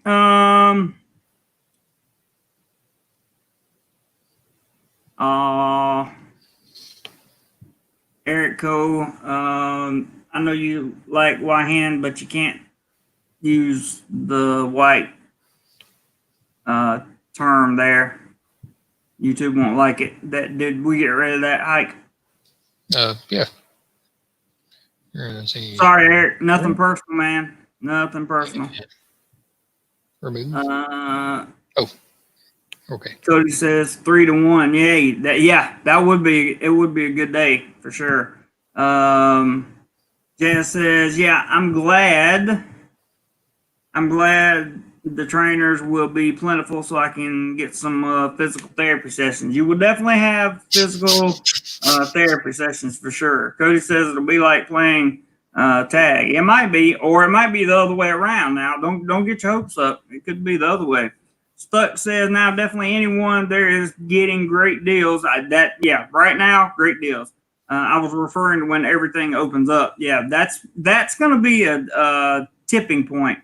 Eric Cole, I know you like Wyhan, but you can't use the white term there. YouTube won't like it. Did we get rid of that hike? Yeah. Sorry, Eric. Nothing personal, man. Nothing personal. Remove. Okay. Cody says 3-to-1. Yeah, that would be. It would be a good day for sure. Jess says, yeah, I'm glad the trainers will be plentiful, so I can get some physical therapy sessions. You will definitely have physical therapy sessions for sure. Cody says it'll be like playing tag. It might be, or it might be the other way around. Now, don't get your hopes up. It could be the other way. Stuck says now definitely anyone there is getting great deals. Right now great deals. I was referring to when everything opens up. Yeah, that's going to be a tipping point.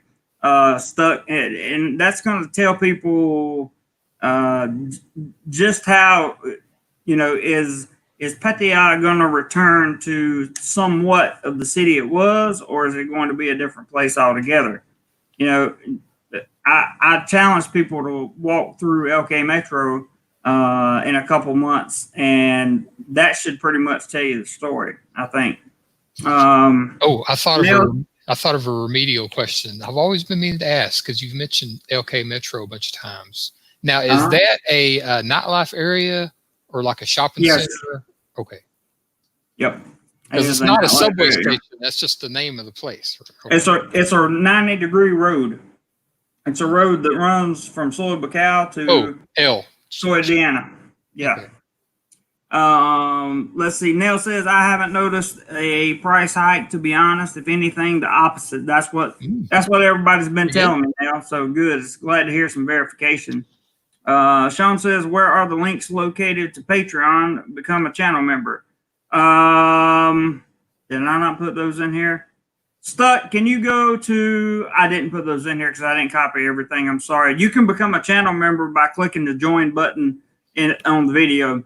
Stuck, and that's going to tell people just how is Pattaya going to return to somewhat of the city it was, or is it going to be a different place altogether? I challenge people to walk through LK Metro in a couple months, and that should pretty much tell you the story, I think. I thought of a remedial question. I've always been meaning to ask because you've mentioned LK Metro a bunch of times. Now, is that a nightlife area or like a shopping center? Okay. Yep. Because it's not a subway station. That's just the name of the place. Okay. It's a 90-degree road. It's a road that runs from Soy Bacal to Soy Diana. Yeah. Okay. Let's see. Nell says, I haven't noticed a price hike, to be honest. If anything, the opposite. That's what everybody's been telling me now. So good. It's glad to hear some verification. Sean says, where are the links located to Patreon? Become a channel member. Did I not put those in here? Stuck, can you go to, I didn't put those in here because I didn't copy everything. I'm sorry. You can become a channel member by clicking the join button on the video.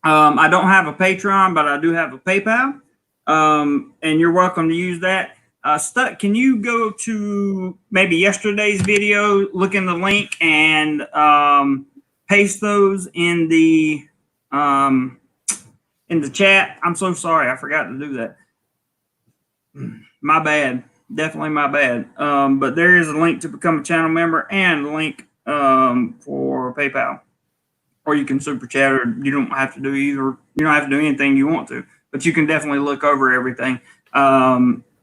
I don't have a Patreon, but I do have a PayPal, and you're welcome to use that. Stuck, can you go to maybe yesterday's video, look in the link, and paste those in the chat? I'm so sorry, I forgot to do that. My bad, definitely my bad. But there is a link to become a channel member and a link for PayPal. Or you can super chat, or you don't have to do either. You don't have to do anything you want to, but you can definitely look over everything.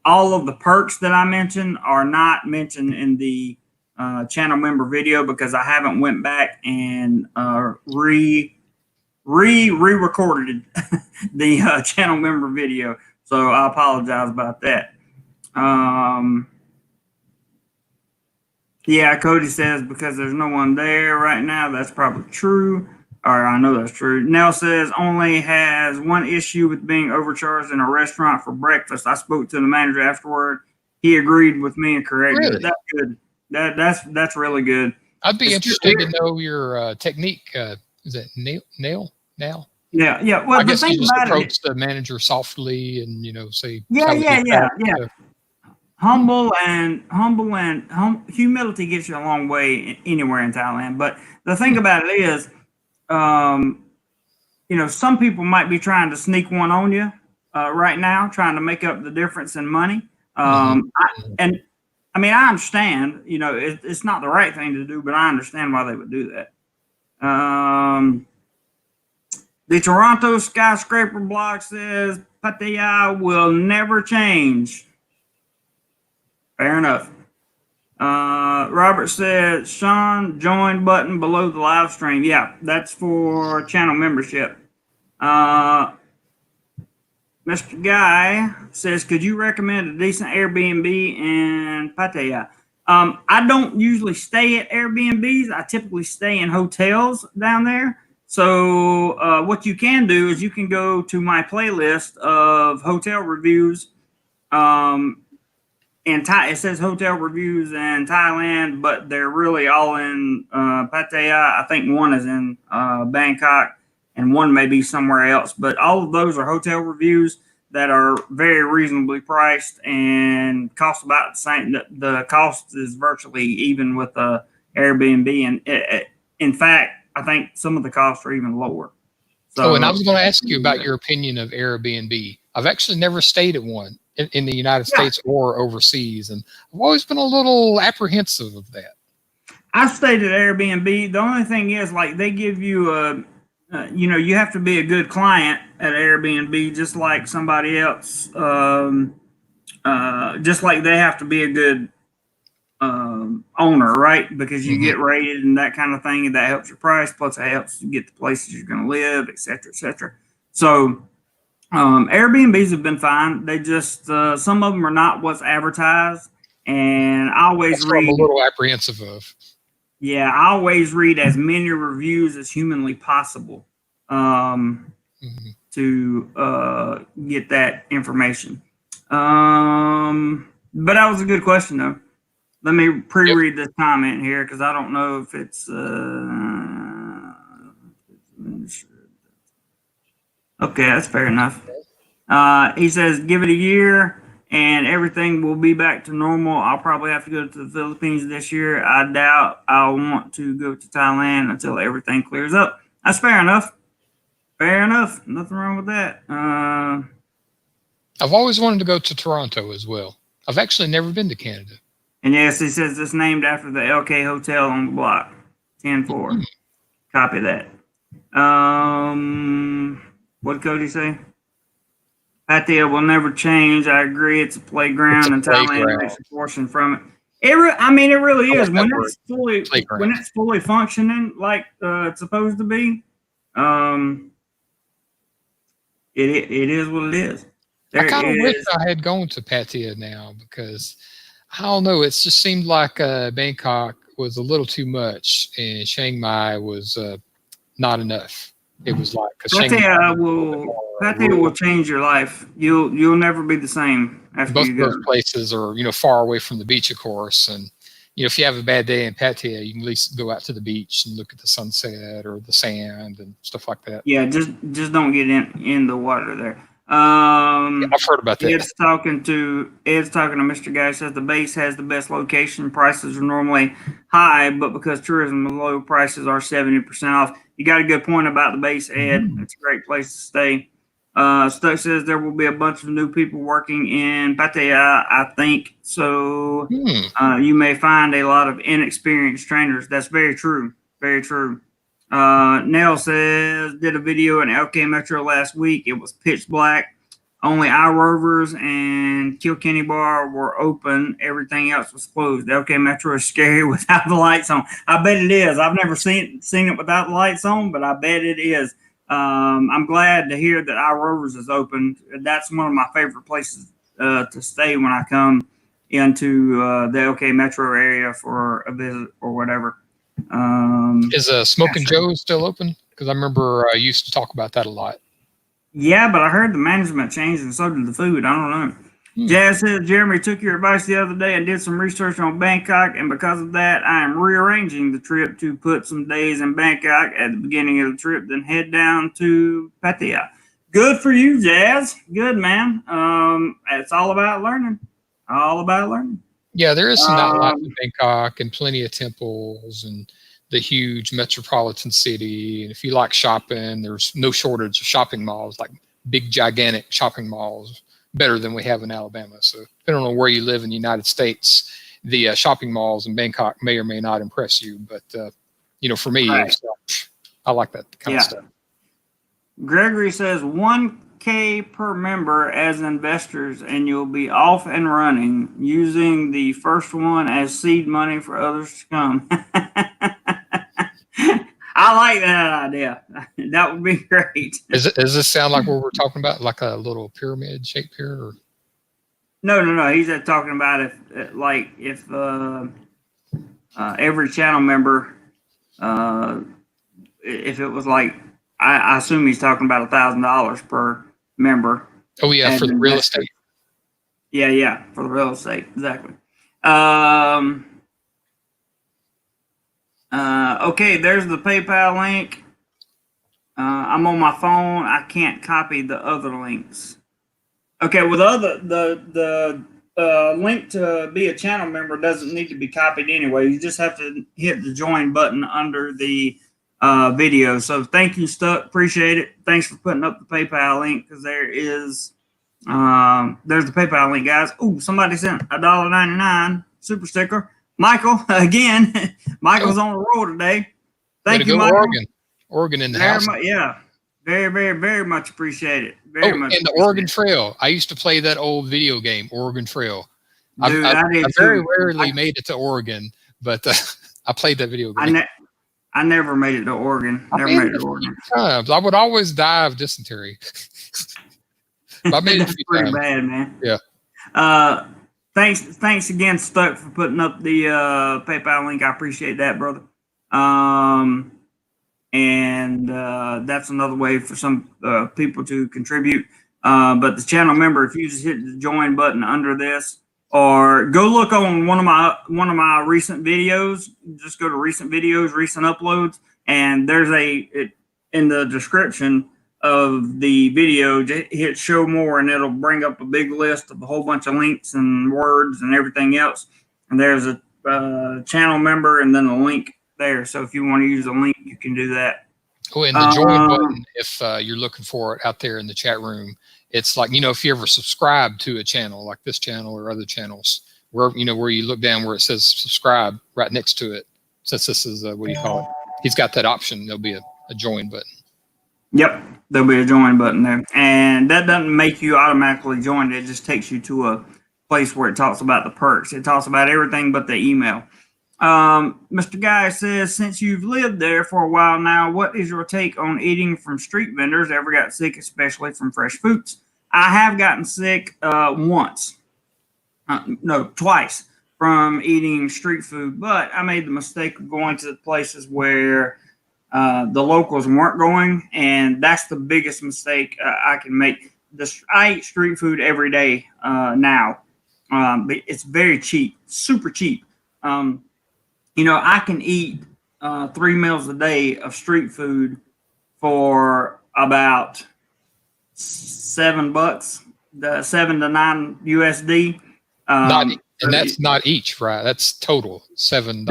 All of the perks that I mentioned are not mentioned in the channel member video because I haven't went back and re-recorded the channel member video. So I apologize about that. Yeah, Cody says because there's no one there right now. That's probably true. Or I know that's true. Nell says only has one issue with being overcharged in a restaurant for breakfast. I spoke to the manager afterward. He agreed with me and corrected it. That's good. That's really good. I'd be interested to know your technique. Is that Nell? Now? Yeah. Well, I guess you just approach the manager softly and say. Yeah. Humble and humility gets you a long way anywhere in Thailand. But the thing about it is, some people might be trying to sneak one on you right now, trying to make up the difference in money. I understand, it's not the right thing to do, but I understand why they would do that. The Toronto skyscraper blog says Pattaya will never change. Fair enough. Robert said, Sean, join button below the live stream. Yeah, that's for channel membership. Mr. Guy says, could you recommend a decent Airbnb in Pattaya? I don't usually stay at Airbnbs. I typically stay in hotels down there. So what you can do is you can go to my playlist of hotel reviews. It says hotel reviews in Thailand, but they're really all in Pattaya. I think one is in Bangkok and one may be somewhere else. But all of those are hotel reviews that are very reasonably priced and cost about the same. The cost is virtually even with Airbnb. And in fact, I think some of the costs are even lower. So, and I was going to ask you about your opinion of Airbnb. I've actually never stayed at one in the United States or overseas, and I've always been a little apprehensive of that. I've stayed at Airbnb. The only thing is, like, they give you you have to be a good client at Airbnb, just like somebody else. Just like they have to be a good owner, right? Because you Mhm. get rated and that kind of thing, and that helps your price. Plus, it helps you get the places you're going to live, et cetera, et cetera. So, Airbnbs have been fine. They just some of them are not what's advertised, and I always That's what I'm a read. little apprehensive of. Yeah, I always read as many reviews as humanly possible Mhm. to get that information. But that was a good question, though. Let me Yep. pre-read this comment here because I don't know if it's. Okay, that's fair enough. He says, give it a year and everything will be back to normal. I'll probably have to go to the Philippines this year. I doubt I'll want to go to Thailand until everything clears up. That's fair enough. Fair enough. Nothing wrong with that. I've always wanted to go to Toronto as well. I've actually never been to Canada. And yes, he says it's named after the LK Hotel on the block. 10-4. Mhm. Copy that. What did Cody say? Pattaya will never change. I agree. It's a playground, and Thailand makes a portion from it. I mean, it really I like is. that word, When playground. it's fully functioning like it's supposed to be, it is what it is. I There kind of wish is. I had gone to Pattaya now because I don't know. It just seemed like Bangkok was a little too much, and Chiang Mai was not enough. It was like a Chiang Mai was a little bit more Pattaya will rural. change your life. You'll never be the same after Both you of go. those places are, far away from the beach, of course. And, if you have a bad day in Pattaya, you can at least go out to the beach and look at the sunset or the sand and stuff like that. Yeah, just don't get in the water there. I've heard about that. Ed's talking to Mr. Guy. Says the base has the best location. Prices are normally high, but because tourism is low, prices are 70% off. You got a good point about the base, Ed. It's a great place to stay. Stuck says there will be a bunch of new people working in Pattaya, I think. So you may find a lot of inexperienced trainers. That's very true. Very true. Nell says, did a video in LK Metro last week. It was pitch black. Only iRovers and Kilkenny Bar were open. Everything else was closed. The LK Metro is scary without the lights on. I bet it is. I've never seen it without the lights on, but I bet it is. I'm glad to hear that iRovers is open. That's one of my favorite places to stay when I come into the LK Metro area for a visit or whatever. Is Smoking Joe still open? Because I remember I used to talk about that a lot. Yeah, but I heard the management changed and so did the food. I don't know. Jazz says Jeremy took your advice the other day and did some research on Bangkok, and because of that, I am rearranging the trip to put some days in Bangkok at the beginning of the trip, then head down to Pattaya. Good for you, Jazz. Good, man. It's all about learning. All about learning. Yeah, there is some nightlife in Bangkok and plenty of temples and the huge metropolitan city. And if you like shopping, there's no shortage of shopping malls, like big, gigantic shopping malls, better than we have in Alabama. So depending on where you live in the United States, the shopping malls in Bangkok may or may not impress you. But, for me, Right. I like that kind of stuff. Gregory says 1K per member as investors, and you'll be off and running using the first one as seed money for others to come. I like that idea. That would be great. Does this sound like what we're talking about, like a little pyramid shape here? Or? No. He's just talking about if every channel member, if it was like, I assume he's talking about $1,000 per member. Oh yeah, for the real estate. Yeah, for the real estate, exactly. Okay, there's the PayPal link. I'm on my phone. I can't copy the other links. Okay, well, the link to be a channel member doesn't need to be copied anyway. You just have to hit the join button under the video. So thank you, Stuck. Appreciate it. Thanks for putting up the PayPal link because there's the PayPal link, guys. Oh, somebody sent $1.99 super sticker. Michael, again, Michael's on the roll today. Thank you, Michael. Oregon in the house. Yeah, very, very, very much appreciate it. Very much. And the Oregon Trail. I used to play that old video game, Oregon Trail. Dude, I I did very too. rarely made it to Oregon, but I played that video game. I never made it to Oregon. I Never made made it it to a Oregon. few times. I would always die of dysentery. But I made it a That's few pretty times. bad, man. Yeah. Thanks again, Stuck, for putting up the PayPal link. I appreciate that, brother. And that's another way for some people to contribute. But the channel member, if you just hit the join button under this, or go look on one of my recent videos, just go to recent videos, recent uploads, and there's in the description of the video, hit show more, and it'll bring up a big list of a whole bunch of links and words and everything else. And there's a channel member and then a link there. So if you want to use a link, you can do that. Oh, and the join button, if you're looking for it out there in the chat room, it's like, if you ever subscribe to a channel like this channel or other channels, where you look down where it says subscribe, right next to it, since this is what do you call it? He's got that option. There'll be a join button. Yep, there'll be a join button there, and that doesn't make you automatically join. It just takes you to a place where it talks about the perks. It talks about everything but the email. Mr. Guy says, since you've lived there for a while now, what is your take on eating from street vendors? Ever got sick, especially from fresh foods? I have gotten sick once. No, twice from eating street food, but I made the mistake of going to the places where the locals weren't going, and that's the biggest mistake I can make. I eat street food every day now, but it's very cheap, super cheap. I can eat 3 meals a day of street food for about $7, the 7 to 9 USD. And that's not each, right? That's total $7.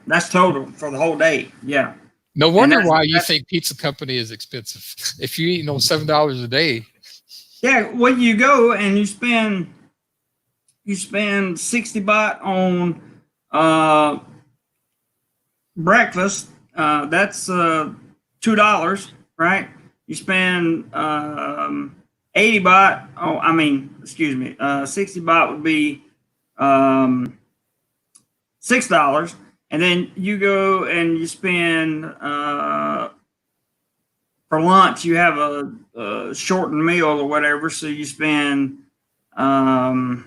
That's total for the whole day. Yeah. No wonder why you think pizza company is expensive. If you're eating on $7 a day. Yeah, well, you go and you spend 60 baht on breakfast. That's $2, right? You spend 80 baht. 60 baht would be $6. And then you go and you spend for lunch. You have a shortened meal or whatever, so you spend 30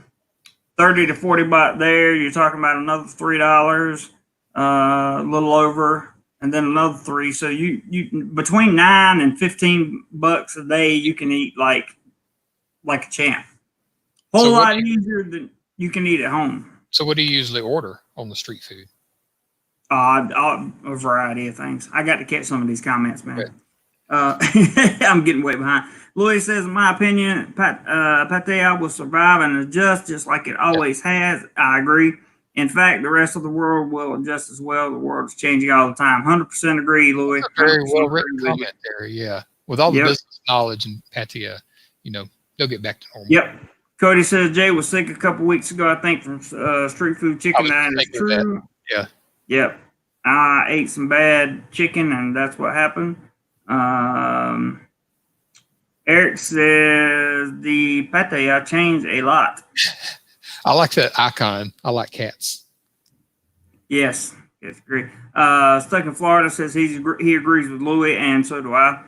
to 40 baht there. You're talking about another $3, a little over, and then another $3. So you between $9 and $15 a day, you can eat like a champ. Whole lot easier than you can eat at home. So what do you usually order on the street food? A variety of things. I got to catch some of these comments, man. Okay. I'm getting way behind. Louis says, in my opinion, Pattaya will survive and adjust just like it always has. I agree. In fact, the rest of the world will adjust as well. The world is changing all the time. 100% agree, Louis. That's a very well written comment there. Yeah. With all the business knowledge in Pattaya, they'll get back to normal. Yep. Cody says Jay was sick a couple weeks ago, I think, from street food chicken. That is true. Yeah. Yep. I ate some bad chicken, and that's what happened. Eric says the Pattaya changed a lot. I like that icon. I like cats. Yes, great. Stuck in Florida says he agrees with Louis, and so do I.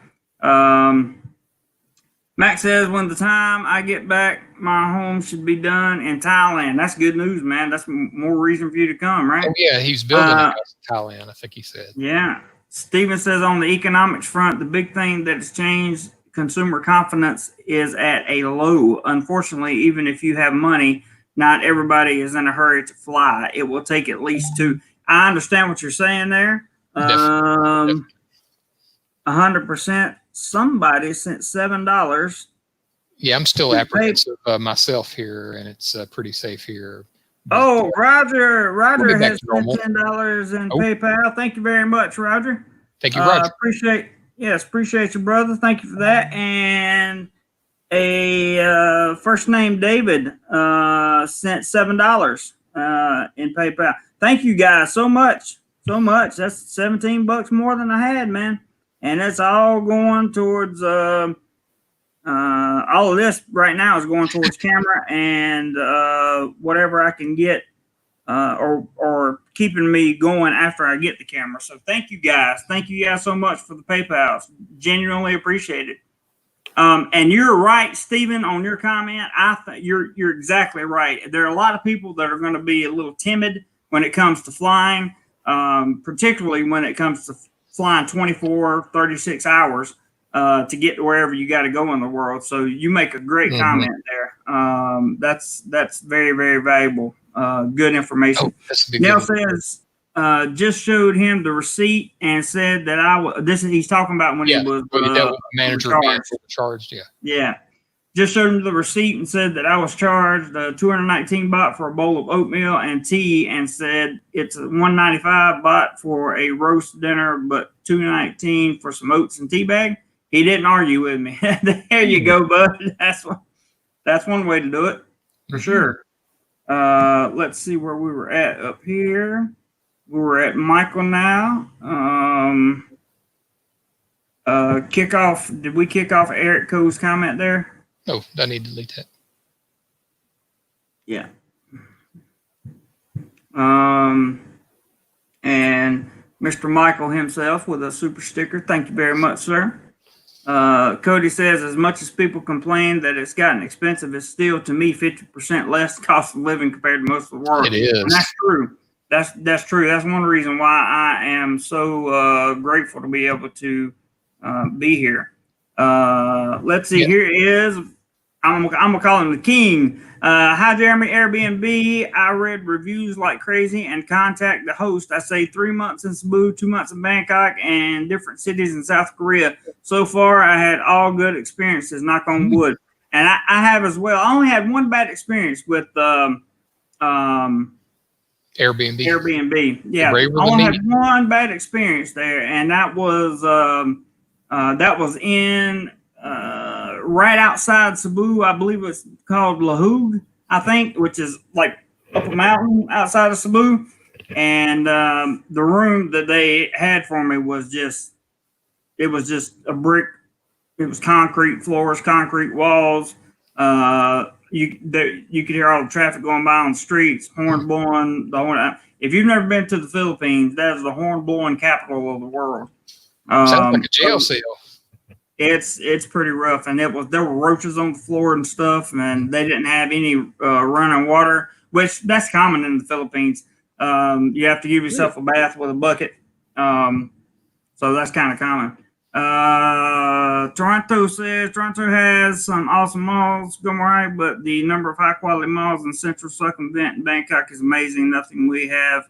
Max says, when the time I get back, my home should be done in Thailand. That's good news, man. That's more reason for you to come, right? Oh, yeah, he's building a house in Thailand, I think he said. Yeah. Steven says, on the economics front, the big thing that has changed consumer confidence is at a low. Unfortunately, even if you have money, not everybody is in a hurry to fly. It will take at least 2. I understand what you're saying there. 100%. Somebody sent $7. Yeah, I'm still apprehensive myself here, and it's pretty safe here. But, Roger has sent $10 in PayPal. Thank you very much, Roger. Thank you, Roger. Appreciate you, brother. Thank you for that. And a first name David sent $7 in PayPal. Thank you guys so much. That's $17 more than I had, man. And that's all going towards all of this right now is going towards camera and whatever I can get or keeping me going after I get the camera. So thank you guys. Thank you guys so much for the PayPal. Genuinely appreciate it. And you're right, Stephen, on your comment. You're exactly right. There are a lot of people that are going to be a little timid when it comes to flying, particularly when it comes to flying 24, 36 hours to get to wherever you got to go in the world. So you make a great comment there. That's very, very valuable. Good information. Nell says, just showed him the receipt and said that he's talking about when he was manager charged. Yeah. Just showed him the receipt and said that I was charged 219 baht for a bowl of oatmeal and tea, and said it's 195 baht for a roast dinner, but 219 for some oats and tea bag. He didn't argue with me. There you go, bud. That's one way to do it for sure. Let's see where we were at up here. We were at Michael now. Kickoff. Did we kick off Eric Coe's comment there? No, I need to delete that. Yeah. And Mr. Michael himself with a super sticker. Thank you very much, sir. Cody says, as much as people complain that it's gotten expensive, it's still, to me, 50% less cost of living compared to most of the world. It is. And that's true. That's true. That's one reason why I am so grateful to be able to be here. Let's see. Here it is. I'm gonna call him the king. Hi, Jeremy. Airbnb. I read reviews like crazy and contact the host. I say 3 months in Cebu, 2 months in Bangkok, and different cities in South Korea. So far, I had all good experiences. Knock on wood. And I have as well. I only had one bad experience with Airbnb. Yeah, I only had one bad experience there, and that was in right outside Cebu. I believe it's called Lahug, I think, which is like up a mountain outside of Cebu. And the room that they had for me was just a brick. It was concrete floors, concrete walls. You could hear all the traffic going by on the streets, horns blowing. If you've never been to the Philippines, that is the horn blowing capital of the world. Sounds like a jail cell. It's pretty rough, and there were roaches on the floor and stuff, and they didn't have any running water, which that's common in the Philippines. You have to give yourself a bath with a bucket, so that's kind of common. Toronto says Toronto has some awesome malls, going right, but the number of high quality malls in Central Circumvent and Bangkok is amazing. Nothing we have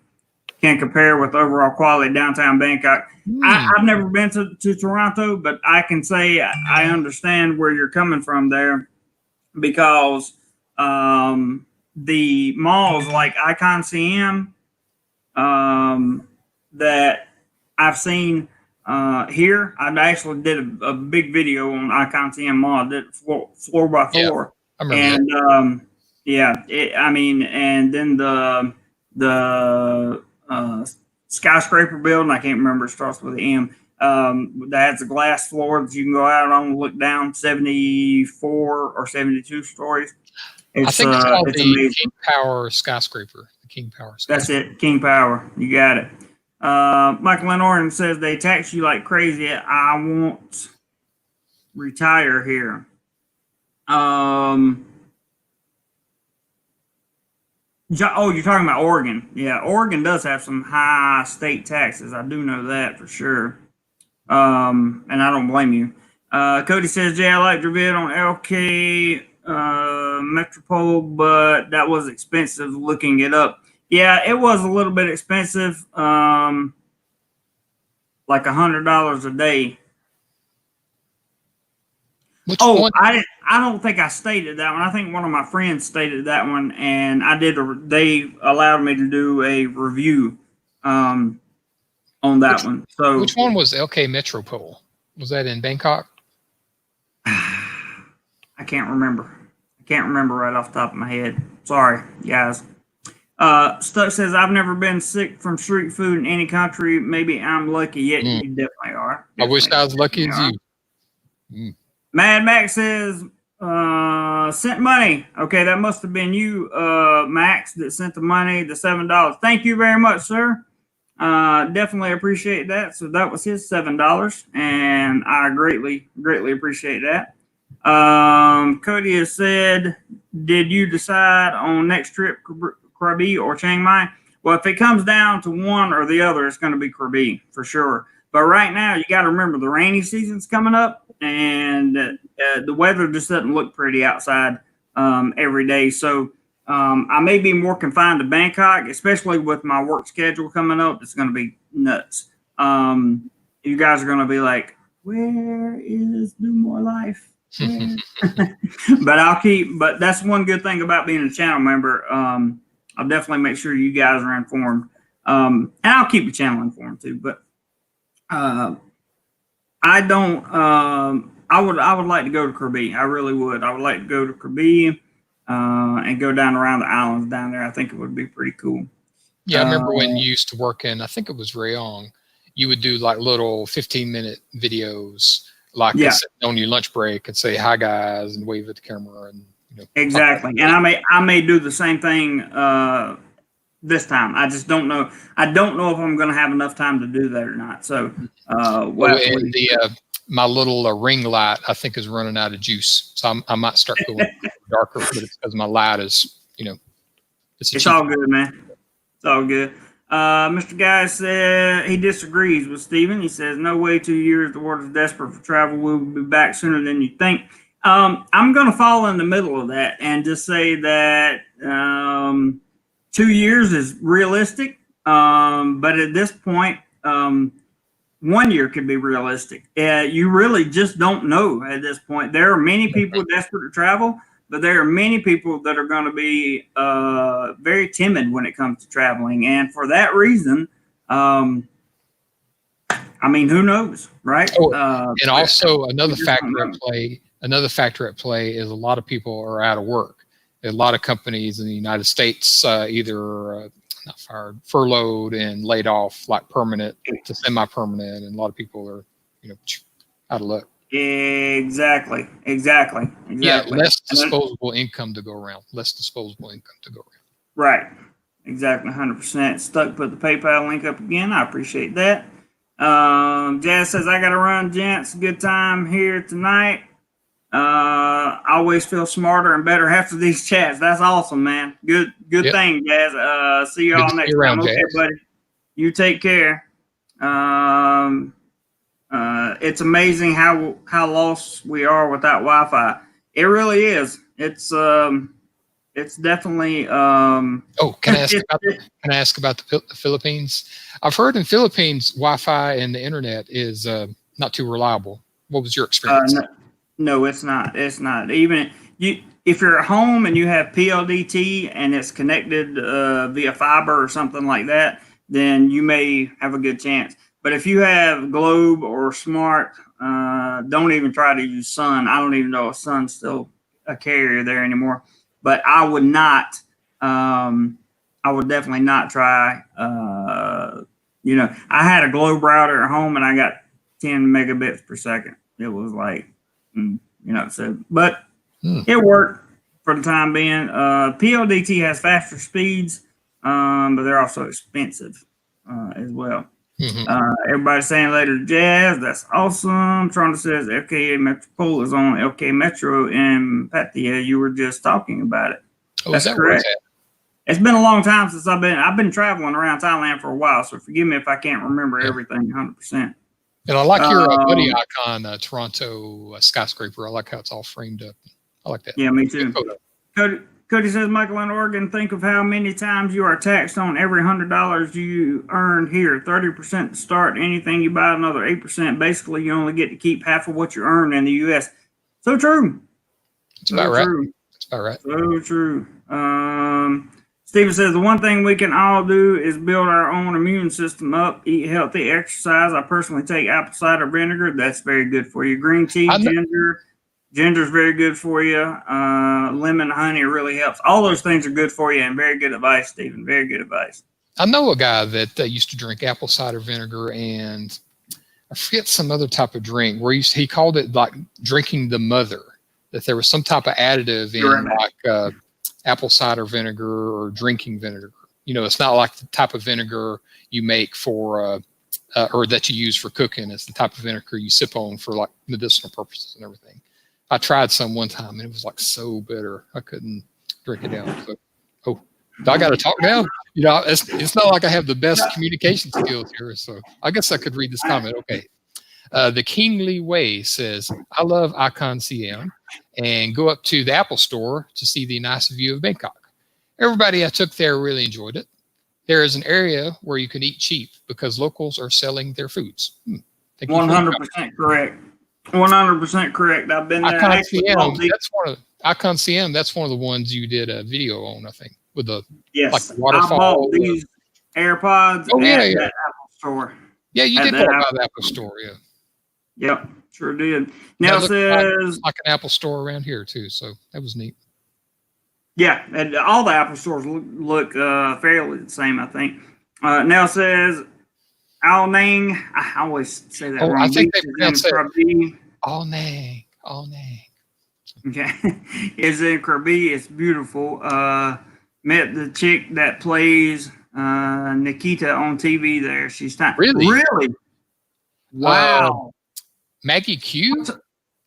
can compare with overall quality downtown Bangkok. I've never been to Toronto, but I can say I understand where you're coming from there, because the malls like Icon CM that I've seen here, I actually did a big video on Icon CM Mall. I did floor by floor. I remember that. And then the skyscraper building, I can't remember, it starts with an M, that has a glass floor that you can go out on and look down 74 or 72 stories. I think it's called the amazing. King Power skyscraper. The King Power skyscraper. That's it, King Power. You got it. Michael Lenorton says they tax you like crazy. I won't retire here. You're talking about Oregon. Yeah, Oregon does have some high state taxes. I do know that for sure. And I don't blame you. Cody says, I liked your vid on LK Metropole, but that was expensive looking it up. Yeah, it was a little bit expensive, like $100 a day. I don't think I stayed at that one. I think one of my friends stayed at that one, and they allowed me to do a review on that one. So which one was LK Metropole? Was that in Bangkok? I can't remember. Right off the top of my head. Sorry, guys. Stuck says, I've never been sick from street food in any country. Maybe I'm lucky. Yet you definitely are. I wish I was lucky as you. Mad Max says, sent money. Okay, that must have been you, Max, that sent the money, the $7. Thank you very much, sir. Definitely appreciate that. So that was his $7, and I greatly appreciate that. Cody has said, did you decide on next trip, Krabi or Chiang Mai? Well, if it comes down to one or the other, it's going to be Krabi for sure. But right now, you got to remember the rainy season's coming up, and the weather just doesn't look pretty outside every day. So I may be more confined to Bangkok, especially with my work schedule coming up. It's going to be nuts. You guys are going to be like, where is DoMoreLife? But that's one good thing about being a channel member. I'll definitely make sure you guys are informed. And I'll keep the channel informed too. But I would like to go to Krabi. I really would. I would like to go to Krabi and go down around the islands down there. I think it would be pretty cool. Yeah, I remember when you used to work in, I think it was Rayong, you would do like little 15-minute videos, like sitting on your lunch break and say, hi guys, and wave at the camera. And exactly. And I may do the same thing this time. I just don't know. I don't know if I'm going to have enough time to do that or not. So, my little ring light, I think, is running out of juice. So I might start going darker, but it's because my light is, it's all good, man. It's all good. Mr. Guy said he disagrees with Steven. He says, no way 2 years. The world is desperate for travel. We'll be back sooner than you think. I'm going to fall in the middle of that and just say that 2 years is realistic. But at this point, 1 year could be realistic. You really just don't know at this point. There are many people desperate to travel, but there are many people that are going to be very timid when it comes to traveling. And for that reason, I mean, who knows, right? And also another factor at play is a lot of people are out of work. A lot of companies in the United States either not fired, furloughed and laid off, like permanent to semi-permanent, and a lot of people are, out of luck. Exactly. Yeah, less disposable income to go around. Right. Exactly. 100%. Stuck. Put the PayPal link up again. I appreciate that. Jazz says, I got to run, gents. Good time here tonight. I always feel smarter and better after these chats. That's awesome, man. Good thing, Jazz. See you all next time. Okay, buddy. You take care. It's amazing how lost we are without Wi-Fi. It really is. It's definitely. Can I ask about the Philippines? I've heard in Philippines Wi-Fi and the internet is not too reliable. What was your experience? No, it's not. It's not. Even if you're at home and you have PLDT and it's connected via fiber or something like that, then you may have a good chance. But if you have Globe or Smart, don't even try to use Sun. I don't even know if Sun's still a carrier there anymore. But I would not. I would definitely not try. I had a Globe router at home and I got 10 megabits per second. It was like. But it worked for the time being. PLDT has faster speeds, but they're also expensive as well. Everybody's saying later, Jazz, that's awesome. Toronto says LKA Metropole is on LK Metro in Pattaya. You were just talking about it. That's correct. It's been a long time since I've been traveling around Thailand for a while, so forgive me if I can't remember everything 100%. And I like your buddy icon, Toronto skyscraper. I like how it's all framed up. I like that. Yeah, me too. Cody says, Michael in Oregon, think of how many times you are taxed on every $100 you earned here. 30% to start. Anything you buy, another 8%. Basically, you only get to keep half of what you earn in the U.S. So true. That's about right. That's about right. So true. Steven says, the one thing we can all do is build our own immune system up, eat healthy, exercise. I personally take apple cider vinegar. That's very good for you. Green tea, ginger. Ginger's very good for you. Lemon, honey really helps. All those things are good for you, and very good advice, Steven. Very good advice. I know a guy that used to drink apple cider vinegar and I forget some other type of drink where he called it like drinking the mother, that there was some type of additive in like apple cider vinegar or drinking vinegar. You know, it's not like the type of vinegar you make for, or that you use for cooking. It's the type of vinegar you sip on for like medicinal purposes and everything. I tried some one time and it was like so bitter. I couldn't drink it down. So, oh, I got to talk now. You know, it's not like I have the best communication skills here. So I guess I could read this comment. Okay. The Kingly Way says, I love Icon CM and go up to the Apple store to see the nice view of Bangkok. Everybody I took there really enjoyed it. There is an area where you can eat cheap because locals are selling their foods. 100% correct. 100% correct. I've been there. Icon CM, Icon CM, that's one of the ones you did a video on, I think, with the like the waterfall. I bought these AirPods at that Apple store. Yeah, you did go by the Apple store, yeah. Yep, sure did. Now says like an Apple store around here too, so that was neat. Yeah, and all the Apple stores look fairly the same, I think. Now says Ao Nang. I always say that wrong. I think they pronounce it Ao Nang. Ao Nang. Okay, it's in Krabi. It's beautiful. Met the chick that plays Nikita on TV there. She's not really. Wow. Maggie Q?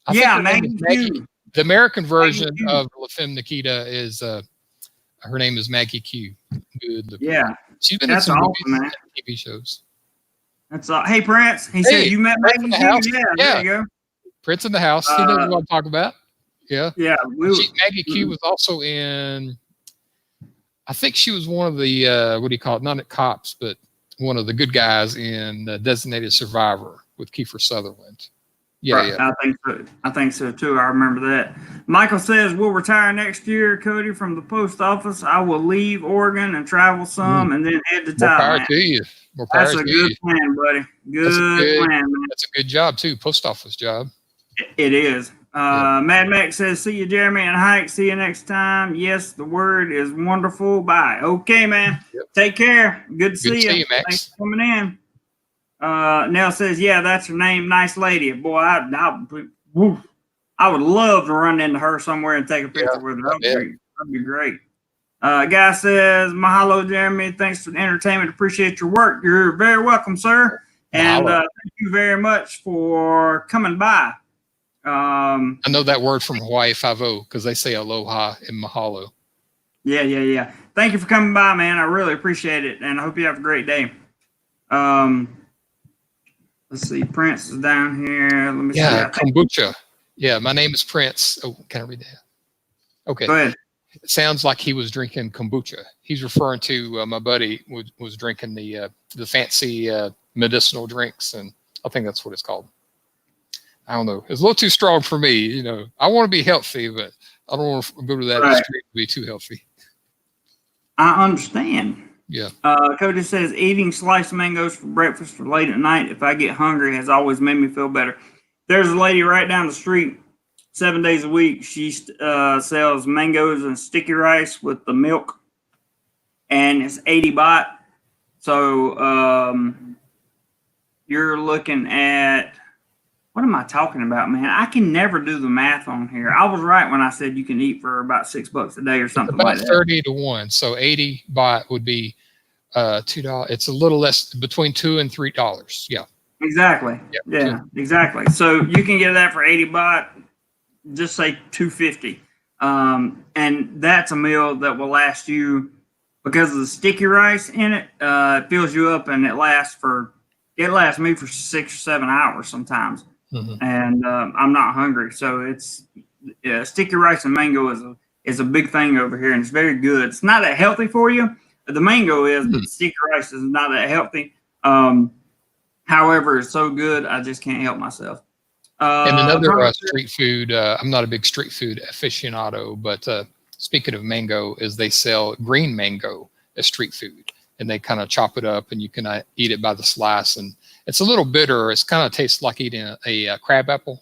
Maggie Q. The American version of La Femme Nikita is her name is Maggie Q. Good looking. Yeah. She's been in some movies and TV shows. That's hey Prince. He said you met Maggie Q. Yeah, there you go. Prince in the house. He knows what I'm talking about. Yeah. Yeah. Maggie Q was also in, I think she was one of the what do you call it? Not at Cops, but one of the good guys in Designated Survivor with Kiefer Sutherland. Yeah, right. Yeah. I think so too. I remember that. Michael says we'll retire next year, Cody, from the post office. I will leave Oregon and travel some and then head to Thailand. More power to you. That's a good plan, buddy. Good plan, man. That's a good job too. Post office job. It is. Mad Max says, see you, Jeremy and Hike. See you next time. Yes, the word is wonderful. Bye. Okay, man. Yep. Take care. Good to see you. Max. Thanks for coming in. Nell says, yeah, that's her name. Nice lady. Boy, I would love to run into her somewhere and take a picture with her. That'd be great. Guy says, mahalo, Jeremy. Thanks for the entertainment. Appreciate your work. You're very welcome, sir. And thank you very much for coming by. I know that word from Hawaii 5-0 because they say aloha in mahalo. Yeah. Thank you for coming by, man. I really appreciate it. And I hope you have a great day. Let's see. Prince is down here. Let me see. Kombucha. Yeah, my name is Prince. Oh, can I read that? Okay. Go ahead. It sounds like he was drinking kombucha. He's referring to my buddy was drinking the fancy medicinal drinks, and I think that's what it's called. I don't know. It's a little too strong for me. You know, I want to be healthy, but I don't want to go to that extreme to be too healthy. I understand. Yeah. Cody says eating sliced mangoes for breakfast or late at night if I get hungry has always made me feel better. There's a lady right down the street 7 days a week. She sells mangoes and sticky rice with the milk, and it's 80 baht. So you're looking at, what am I talking about, man? I can never do the math on here. I was right when I said you can eat for about $6 a day or something like that. 30 to 1. So 80 baht would be $2. It's a little less, between $2 and $3. Yeah. Exactly. Yep. Yeah, exactly. So you can get that for 80 baht, just say $2.50. And that's a meal that will last you, because of the sticky rice in it, it fills you up, and it lasts me for 6 or 7 hours sometimes. Mm-hmm. And I'm not hungry, so it's sticky rice and mango is a big thing over here, and it's very good. It's not that healthy for you. The mango is, but the sticky rice is not that healthy. However, it's so good, I just can't help myself. And another street food. I'm not a big street food aficionado, but speaking of mango, is they sell green mango as street food, and they kind of chop it up, and you can eat it by the slice, and it's a little bitter. It's kind of tastes like eating a crab apple.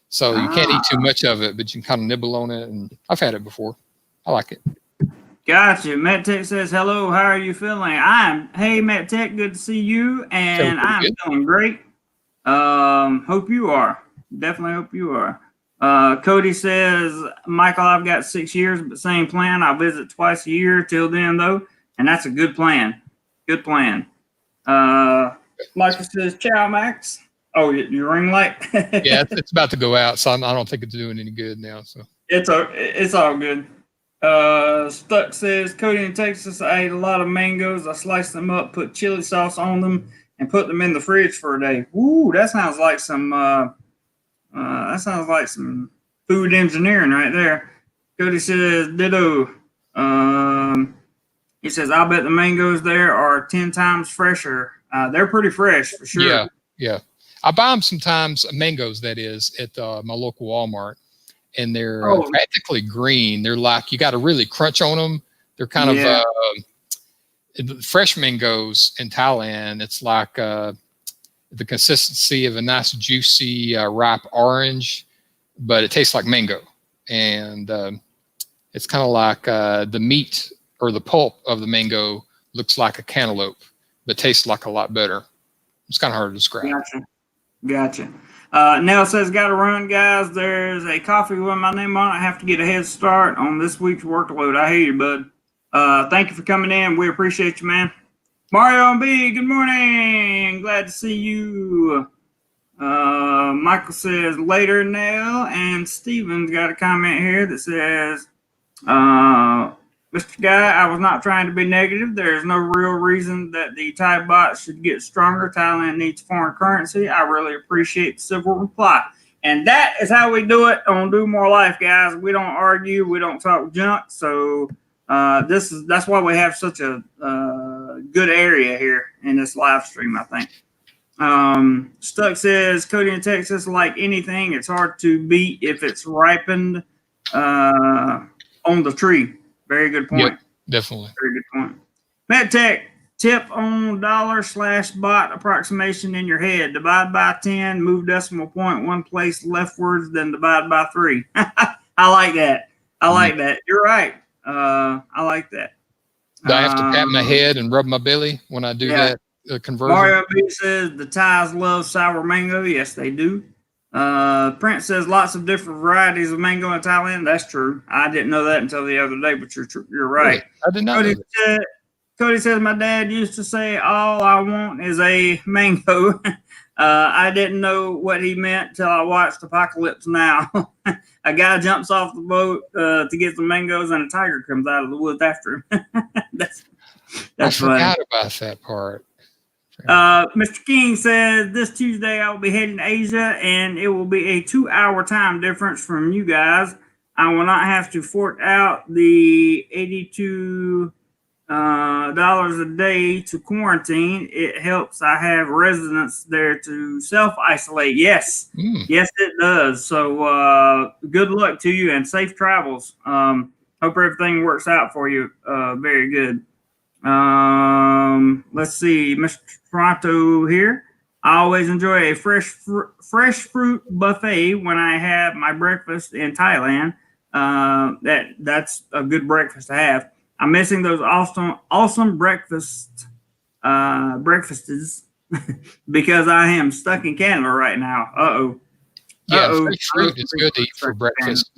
So you can't eat too much of it, but you can kind of nibble on it. And I've had it before. I like it. Gotcha. Matt Tech says, hello, how are you feeling? Hey, Matt Tech, good to see you, and I'm feeling great. Hope you are. Definitely hope you are. Cody says, Michael, I've got 6 years, but same plan. I'll visit twice a year till then, though, and that's a good plan. Good plan. Michael says, ciao, Max. Oh, your ring light? Yeah, it's about to go out, so I don't think it's doing any good now. So it's all good. Stuck says, Cody in Texas, I ate a lot of mangoes. I sliced them up, put chili sauce on them, and put them in the fridge for a day. Woo, that sounds like some food engineering right there. Cody says, ditto. He says, I'll bet the mangoes there are 10 times fresher. They're pretty fresh for sure. Yeah. I buy them sometimes, mangoes that is, at my local Walmart. And they're practically green. They're like, you got to really crunch on them. They're kind of fresh mangoes in Thailand. It's like the consistency of a nice, juicy, ripe orange, but it tastes like mango. And it's kind of like the meat or the pulp of the mango looks like a cantaloupe, but tastes like a lot better. It's kind of hard to describe. Gotcha. Nell says, got to run, guys. There's a coffee with my name on it. I have to get a head start on this week's workload. I hear you, bud. Thank you for coming in. We appreciate you, man. Mario and B, good morning. Glad to see you. Michael says, later, Nell. And Steven's got a comment here that says, Mr. Guy, I was not trying to be negative. There's no real reason that the Thai baht should get stronger. Thailand needs foreign currency. I really appreciate the civil reply. And that is how we do it on DoMoreLife, guys. We don't argue. We don't talk junk. So that's why we have such a good area here in this live stream, I think. Stuck says, Cody in Texas, like anything, it's hard to beat if it's ripened on the tree. Very good point. Yep, definitely. Very good point. Matt Tech, tip on $/bot approximation in your head. Divide by 10, move decimal point one place leftwards, then divide by 3. I like that. You're right. I like that. Do I have to pat my head and rub my belly when I do that conversion? Mario B says the Thais love sour mango. Yes, they do. Prince says lots of different varieties of mango in Thailand. That's true. I didn't know that until the other day, but you're right. I did not know that. Cody says my dad used to say all I want is a mango. I didn't know what he meant till I watched Apocalypse Now. A guy jumps off the boat to get some mangoes, and a tiger comes out of the woods after him. That's I forgot about that part. Mr. King says this Tuesday I will be heading to Asia, and it will be a 2-hour time difference from you guys. I will not have to fork out the $82 a day to quarantine. It helps. I have residents there to self-isolate. Yes, yes, it does. So good luck to you and safe travels. Hope everything works out for you. Very good. Let's see, Mr. Toronto here. I always enjoy a fresh fruit buffet when I have my breakfast in Thailand. That's a good breakfast to have. I'm missing those awesome breakfasts because I am stuck in Canada right now. Yeah, fresh fruit is good to eat for breakfast.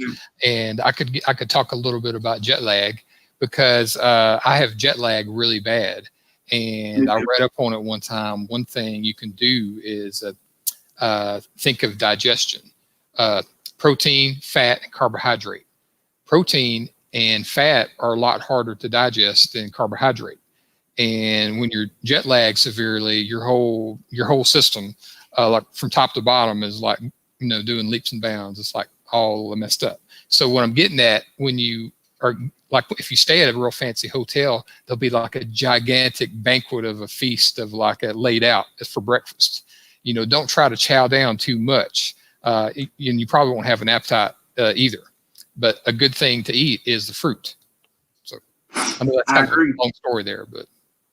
And I could talk a little bit about jet lag, because I have jet lag really bad. And I read up on it one time. One thing you can do is think of digestion. Protein, fat, and carbohydrate. Protein and fat are a lot harder to digest than carbohydrate. And when you're jet lagged severely, your whole system, like from top to bottom, is like, doing leaps and bounds. It's like all messed up. So what I'm getting at, when you are like, if you stay at a real fancy hotel, there'll be like a gigantic banquet of a feast of like laid out for breakfast. Don't try to chow down too much. And you probably won't have an appetite either. But a good thing to eat is the fruit. So I know that's kind of a long story there, but.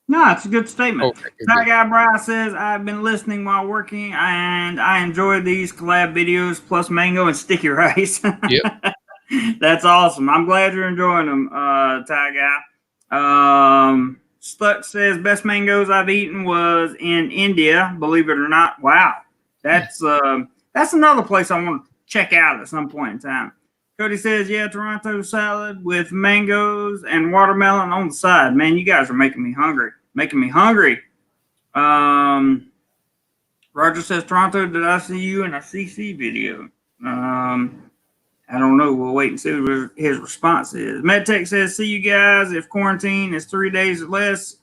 No, it's a good statement. Okay, That guy Bryce says, I've been listening while working, and I enjoy these collab videos, plus mango and sticky rice. Yep. That's awesome. I'm glad you're enjoying them, Ty Guy. Stuck says best mangoes I've eaten was in India. Believe it or not. Wow, that's another place I want to check out at some point in time. Cody says, yeah, Toronto salad with mangoes and watermelon on the side. Man, you guys are making me hungry. Roger says, Toronto, did I see you in a CC video? I don't know. We'll wait and see what his response is. MedTech says, see you guys if quarantine is 3 days or less.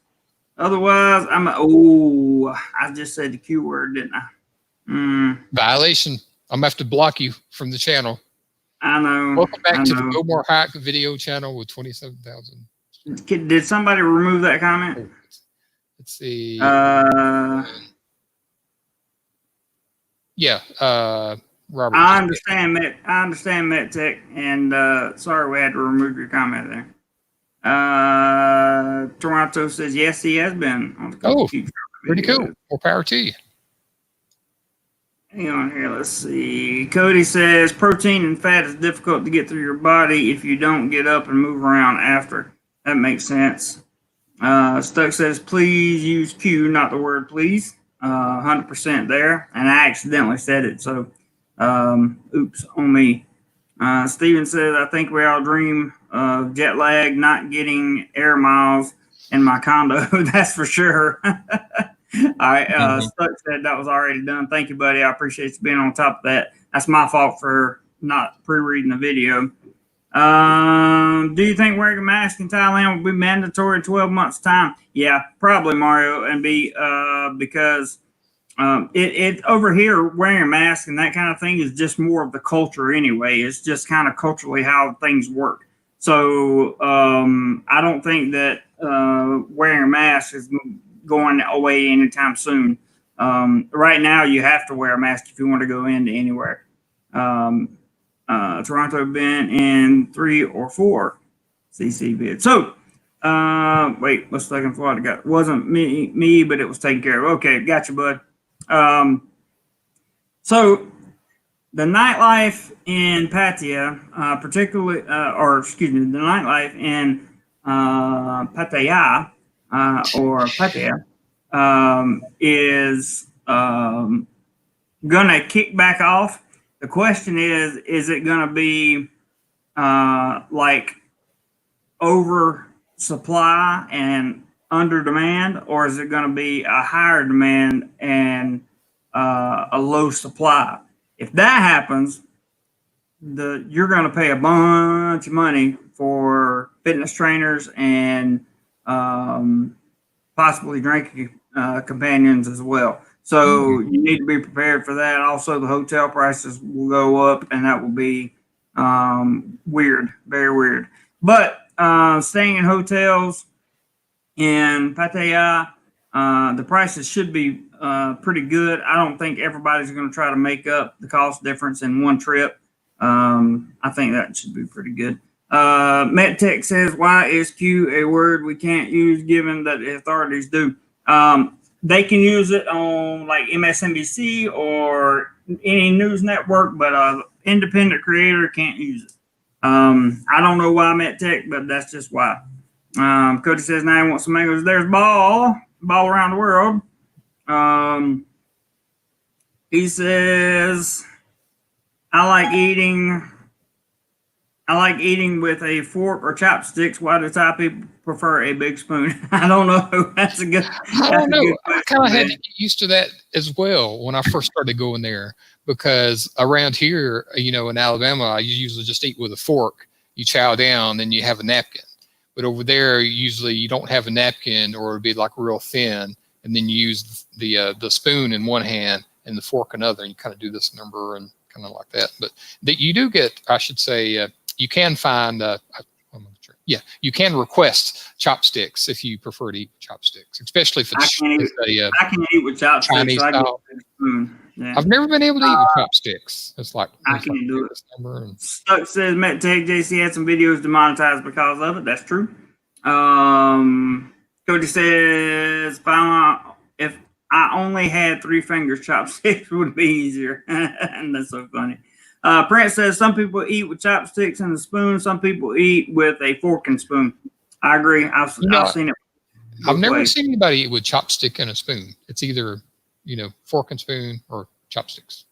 Otherwise, I just said the Q word, didn't I? Violation. I'm going to have to block you from the channel. I know. Welcome back to the DoMoreLife video channel with 27,000. Did somebody remove that comment? Let's see. Robert. I understand MedTech, and sorry we had to remove your comment there. Toronto says yes, he has been on the pretty cool. More power to you. Hang on here, let's see. Cody says protein and fat is difficult to get through your body if you don't get up and move around after. That makes sense. Stuck says please use Q, not the word please. 100% there, and I accidentally said it, so oops on me. Steven says, I think we all dream of jet lag, not getting air miles in my condo. That's for sure. All right. Stuck said that was already done. Thank you, buddy. I appreciate you being on top of that. That's my fault for not pre-reading the video. Do you think wearing a mask in Thailand will be mandatory in 12 months' time? Yeah, probably, Mario, and because it over here wearing a mask and that kind of thing is just more of the culture anyway. It's just kind of culturally how things work. So I don't think that wearing a mask is going away anytime soon. Right now, you have to wear a mask if you want to go into anywhere. Toronto been in 3 or 4 CC bids. So wait, what's looking for? I got wasn't me, but it was taken care of. Okay, gotcha, bud. So the nightlife in Pattaya, particularly, the nightlife in Pattaya or Pattaya is gonna kick back off. The question is it gonna be like oversupply and under demand, or is it going to be a higher demand and a low supply? If that happens, you're going to pay a bunch of money for fitness trainers and possibly drinking companions as well. So you need to be prepared for that. Also, the hotel prices will go up, and that will be weird, very weird. But staying in hotels in Pattaya, the prices should be pretty good. I don't think everybody's going to try to make up the cost difference in one trip. I think that should be pretty good. MedTech says, why is Q a word we can't use given that the authorities do? They can use it on like MSNBC or any news network, but an independent creator can't use it. I don't know why MedTech, but that's just why. Cody says now he wants some mangoes. There's ball around the world. He says, I like eating with a fork or chopsticks. Why do Thai people prefer a big spoon? I don't know. That's a good. I don't know. I kind of had to get used to that as well when I first started going there, because around here, in Alabama, you usually just eat with a fork. You chow down, then you have a napkin. But over there, usually you don't have a napkin, or it'd be like real thin, and then you use the spoon in one hand and the fork another, and you kind of do this number and kind of like that. But that you do get, I should say, you can find. You can request chopsticks if you prefer to eat with chopsticks, especially if it's I can eat with chopsticks. Chinese style. Yeah. I've never been able to eat with chopsticks. It's like I can't do it. Stuck says MedTech JC had some videos demonetized because of it. That's true. Cody says if I only had 3 fingers, chopsticks would be easier. And that's so funny. Prince says some people eat with chopsticks and a spoon. Some people eat with a fork and spoon. I agree. I've seen it. I've never ways. seen anybody eat with chopstick and a spoon. It's either, fork and spoon or chopsticks.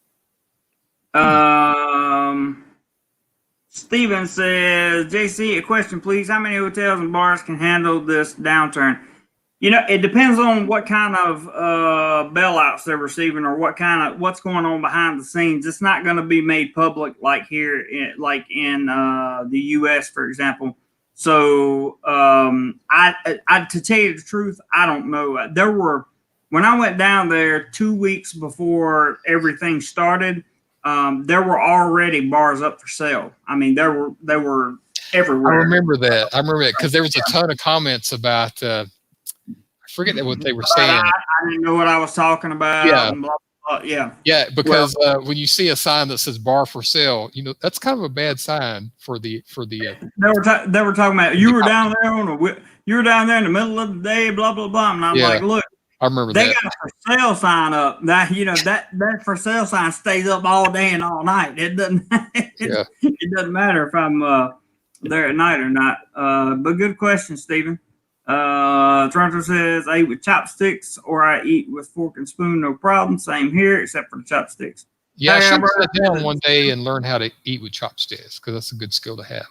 Steven says, JC, a question, please. How many hotels and bars can handle this downturn? It depends on what kind of bailouts they're receiving or what's going on behind the scenes. It's not going to be made public like here, in the U.S., for example. So, to tell you the truth, I don't know. When I went down there 2 weeks before everything started, there were already bars up for sale. I mean, they were everywhere. I remember that because there was a ton of comments about. I forget what they were saying. I didn't know what I was talking about. Yeah. And blah, blah, blah. Yeah. Yeah, because when you see a sign that says bar for sale, that's kind of a bad sign for the. They were talking about you were down there in the middle of the day, blah blah blah, and I'm like, look. I remember they that. got a for sale sign up. That for sale sign stays up all day and all night. It doesn't. It doesn't matter if I'm there at night or not. But good question, Stephen. Toronto says I eat with chopsticks or I eat with fork and spoon, no problem. Same here, except for the chopsticks. Yeah, I should sit down one day and learn how to eat with chopsticks because that's a good skill to have.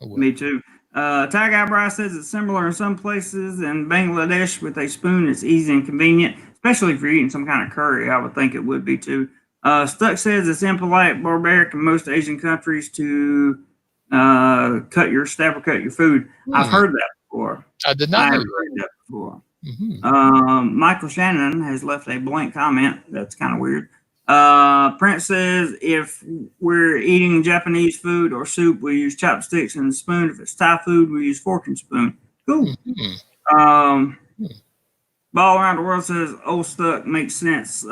Oh, well. Me too. Thai Guy Bryce says it's similar in some places. In Bangladesh, with a spoon, it's easy and convenient, especially if you're eating some kind of curry. I would think it would be too. Stuck says it's impolite, barbaric in most Asian countries to cut your food. I've heard that before. I did not know that before. Michael Shannon has left a blank comment. That's kind of weird. Prince says if we're eating Japanese food or soup, we use chopsticks and a spoon. If it's Thai food, we use fork and spoon. Cool. Ball Around the World says old Stuck makes sense.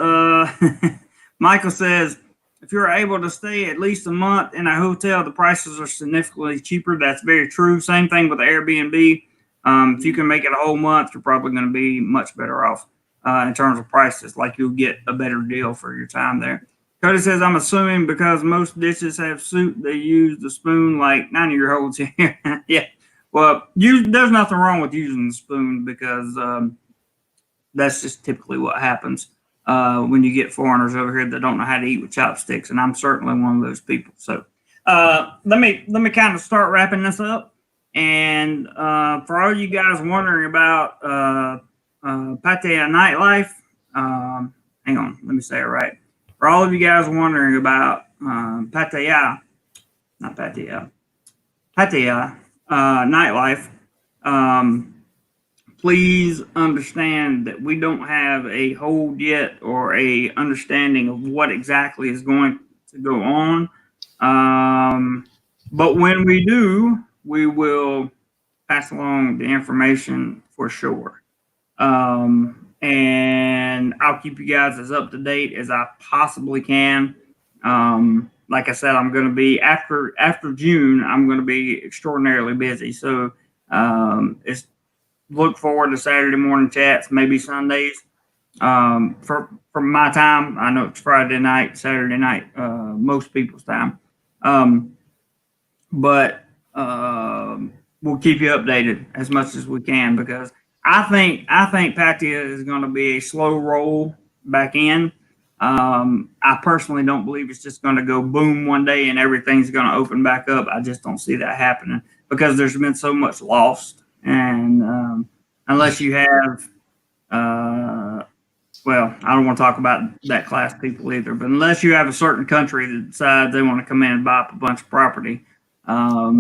Michael says if you're able to stay at least a month in a hotel, the prices are significantly cheaper. That's very true. Same thing with the Airbnb. If you can make it a whole month, you're probably going to be much better off. In terms of prices, like you'll get a better deal for your time there. Cody says, I'm assuming because most dishes have soup, they use the spoon like 90-year-olds here. Yeah. Well, there's nothing wrong with using the spoon because that's just typically what happens when you get foreigners over here that don't know how to eat with chopsticks. And I'm certainly one of those people. So let me kind of start wrapping this up. And for all you guys wondering about Pattaya Nightlife. Hang on, let me say it right. For all of you guys wondering about Pattaya Nightlife, please understand that we don't have a hold yet or a understanding of what exactly is going to go on. But when we do, we will pass along the information for sure. And I'll keep you guys as up to date as I possibly can. Like I said, I'm going to be after June, I'm going to be extraordinarily busy. So, look forward to Saturday morning chats, maybe Sundays. For my time, I know it's Friday night, Saturday night, most people's time. But we'll keep you updated as much as we can because I think Pattaya is going to be a slow roll back in. I personally don't believe it's just going to go boom one day and everything's going to open back up. I just don't see that happening because there's been so much lost. And unless you have, well, I don't want to talk about that class of people either, but unless you have a certain country that decides they want to come in and buy up a bunch of property. I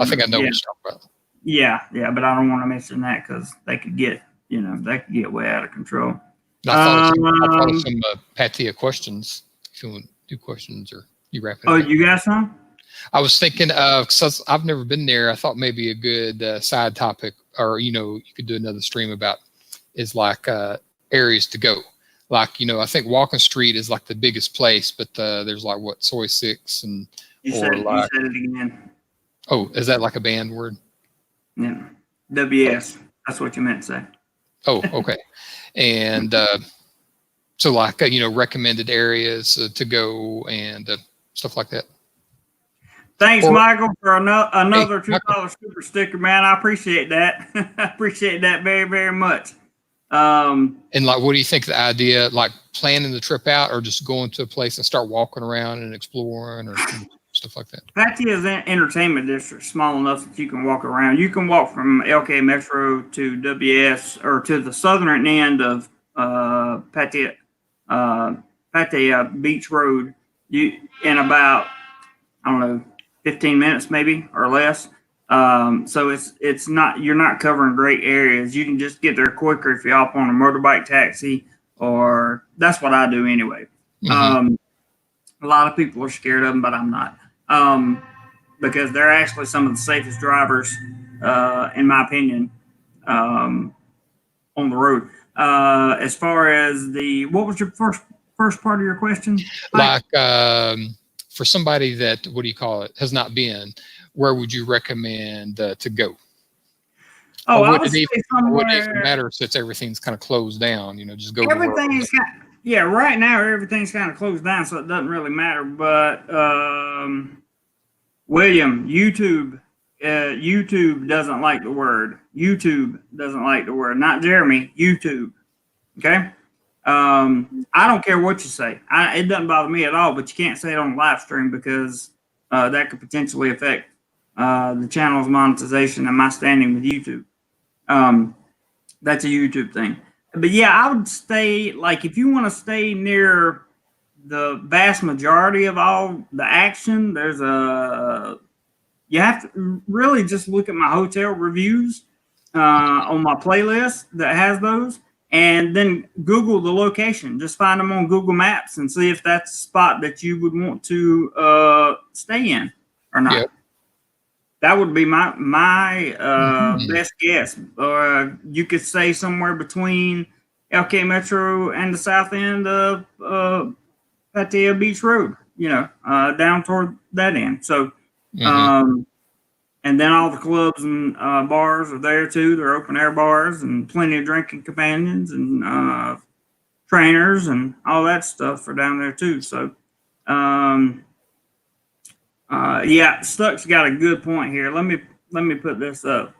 think I know what you're talking about. Yeah, but I don't want to mention that because they could get way out of control. I thought of some Pattaya questions. If you want to do questions or you wrap it up. Oh, you got some? I was thinking because I've never been there. I thought maybe a good side topic, or you could do another stream about is like areas to go. Like I think Walking Street is like the biggest place, but there's like Soy Six and you said it again. Oh, is that like a banned word? Yeah, WS. That's what you meant to say. Oh, okay. And so like recommended areas to go and stuff like that. Thanks, Michael, for another Hey, $2 super sticker, man. I appreciate that. I appreciate that very, very much. And like, what do you think of the idea, like planning the trip out or just going to a place and start walking around and exploring or stuff like that? Pattaya is an entertainment district, small enough that you can walk around. You can walk from LK Metro to WS or to the southern end of Pattaya Beach Road. In about, I don't know, 15 minutes maybe or less. So it's not, you're not covering great areas. You can just get there quicker if you hop on a motorbike taxi, or that's what I do anyway. A lot of people are scared of them, but I'm not, because they're actually some of the safest drivers, in my opinion, on the road. As far as what was your first part of your question, Mike? Like, for somebody that, what do you call it, has not been, where would you recommend to go? Oh, or I would would it say even, somewhere. would it even matter since everything's kind of closed down? You know, just go. Everything is yeah. Right now, everything's kind of closed down, so it doesn't really matter. But William, YouTube doesn't like the word. YouTube doesn't like the word. Not Jeremy. YouTube. Okay. I don't care what you say. It doesn't bother me at all. But you can't say it on live stream because that could potentially affect the channel's monetization and my standing with YouTube. That's a YouTube thing. But yeah, I would stay, like, if you want to stay near the vast majority of all the action, you have to really just look at my hotel reviews on my playlist that has those, and then Google the location. Just find them on Google Maps and see if that's a spot that you would want to stay in or not. Yep. That would be my best guess. Or you could stay somewhere between LK Metro and the south end of Pattaya Beach Road, you know, down toward that end. So, and then all the clubs and bars are there too. They're open air bars and plenty of drinking companions and trainers and all that stuff are down there too. So, yeah, Stuck's got a good point here. Let me put this up.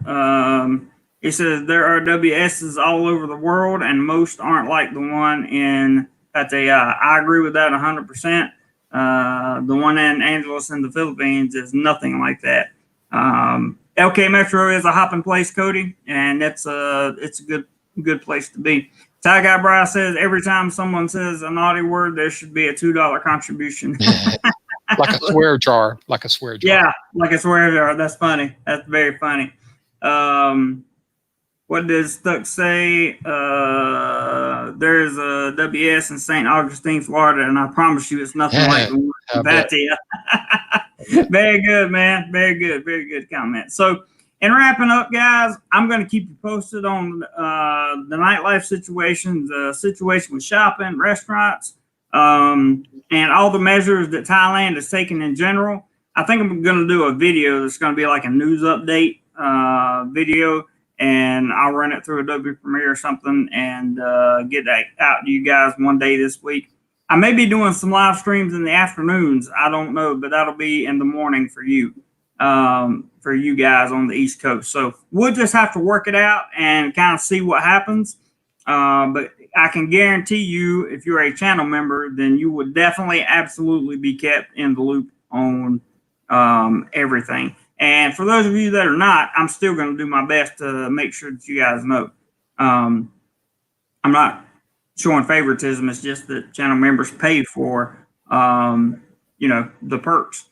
It says there are WSs all over the world, and most aren't like the one in Pattaya. I agree with that 100%. The one in Angeles in the Philippines is nothing like that. LK Metro is a hopping place, Cody, and it's a good place to be. Ty Guy Bryce says every time someone says a naughty word, there should be a $2 contribution. Like a swear jar. Like a swear jar. Yeah, like a swear jar. That's funny. That's very funny. What does Stuck say? There's a WS in St. Augustine, Florida, and I promise you it's nothing like the one in Pattaya. Very good, man. Very good. Very good comment. So, in wrapping up, guys, I'm going to keep you posted on the nightlife situation, the situation with shopping, restaurants, and all the measures that Thailand is taking in general. I think I'm going to do a video that's going to be like a news update video, and I'll run it through Adobe Premiere or something and get that out to you guys one day this week. I may be doing some live streams in the afternoons. I don't know, but that'll be in the morning for you guys on the East Coast. So we'll just have to work it out and kind of see what happens. But I can guarantee you, if you're a channel member, then you would definitely, absolutely be kept in the loop on everything. And for those of you that are not, I'm still going to do my best to make sure that you guys know. I'm not showing favoritism. It's just that channel members pay for, the perks.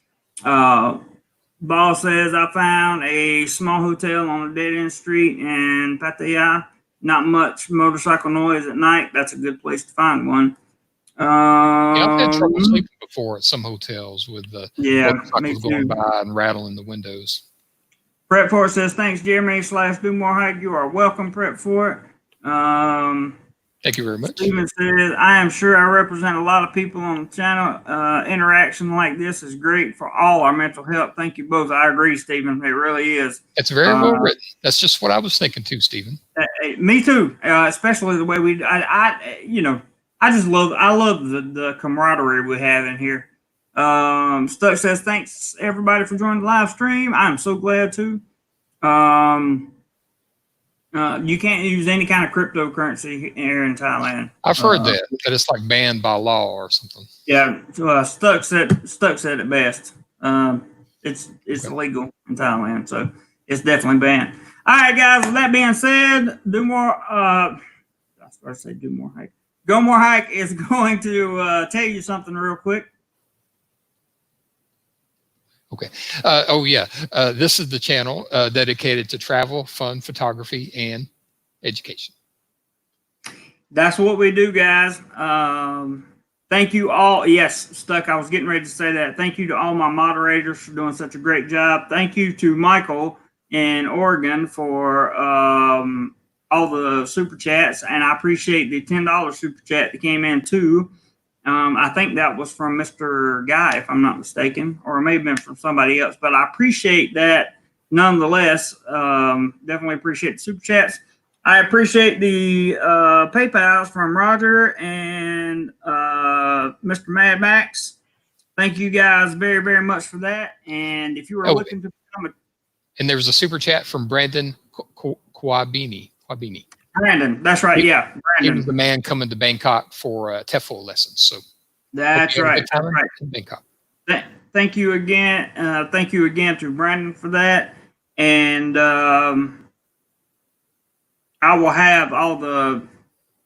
Ball says, I found a small hotel on a dead-end street in Pattaya. Not much motorcycle noise at night. That's a good place to find one. Yeah, I've had trouble sleeping before at some hotels with the motorcycles going by and rattling the windows. Prep for it says, thanks, Jeremy / Do More Hike. You are welcome, Prep for it. Thank you very much. Steven says, I am sure I represent a lot of people on the channel. Interaction like this is great for all our mental health. Thank you both. I agree, Steven. It really is. It's very well written. That's just what I was thinking too, Steven. Me too. Especially the way I love the camaraderie we have in here. Stuck says, thanks everybody for joining the live stream. I'm so glad to. You can't use any kind of cryptocurrency here in Thailand. I've heard that it's like banned by law or something. Yeah, Stuck said it best. It's illegal in Thailand, so it's definitely banned. All right, guys. With that being said, I was supposed to say do more hike. Go More Hike is going to tell you something real quick. Okay. Oh yeah. This is the channel dedicated to travel, fun, photography, and education. That's what we do, guys. Thank you all. Yes, Stuck. I was getting ready to say that. Thank you to all my moderators for doing such a great job. Thank you to Michael in Oregon for all the super chats, and I appreciate the $10 super chat that came in too. I think that was from Mr. Guy, if I'm not mistaken, or it may have been from somebody else, but I appreciate that nonetheless. Definitely appreciate the super chats. I appreciate the PayPals from Roger and Mr. Mad Max. Thank you guys very, very much for that. And if you are looking to become a... And there was a super chat from Brandon Kwabini. Brandon, that's right. Yeah, Brandon. He was the man coming to Bangkok for TEFL lessons. So that's right. That's right. In Bangkok. Thank you again. Thank you again to Brandon for that. And I will have all the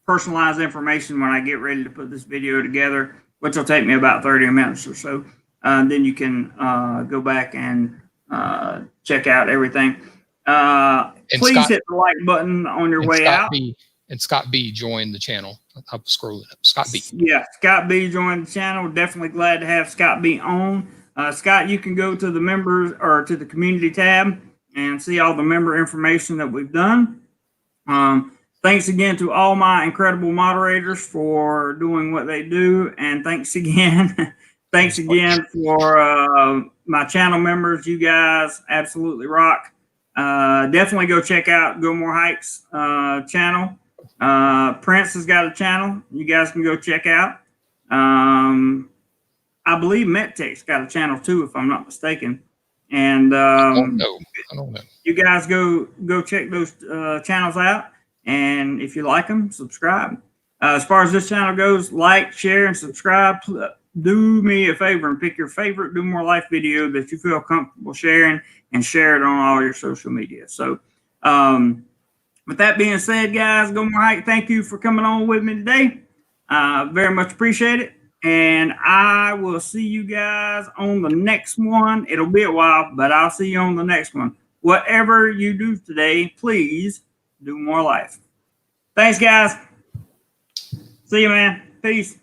personalized information when I get ready to put this video together, which will take me about 30 minutes or so. Then you can go back and check out everything. Please hit the like button on your way out. And Scott B joined the channel. I'm scrolling up. Scott B. Yeah, Scott B joined the channel. Definitely glad to have Scott B on. Scott, you can go to the members or to the community tab and see all the member information that we've done. Thanks again to all my incredible moderators for doing what they do. And thanks again. Thanks again for my channel members. You guys absolutely rock. Definitely go check out Go More Hikes channel. Prince has got a channel you guys can go check out. I believe MetTech's got a channel too, if I'm not mistaken. And I don't know. You guys go check those channels out, and if you like them, subscribe. As far as this channel goes, like, share, and subscribe. Do me a favor and pick your favorite Do More Life video that you feel comfortable sharing, and share it on all your social media. So with that being said, guys, Go More Hike, thank you for coming on with me today. Very much appreciate it. And I will see you guys on the next one. It'll be a while, but I'll see you on the next one. Whatever you do today, please do more life. Thanks, guys. See you, man. Peace.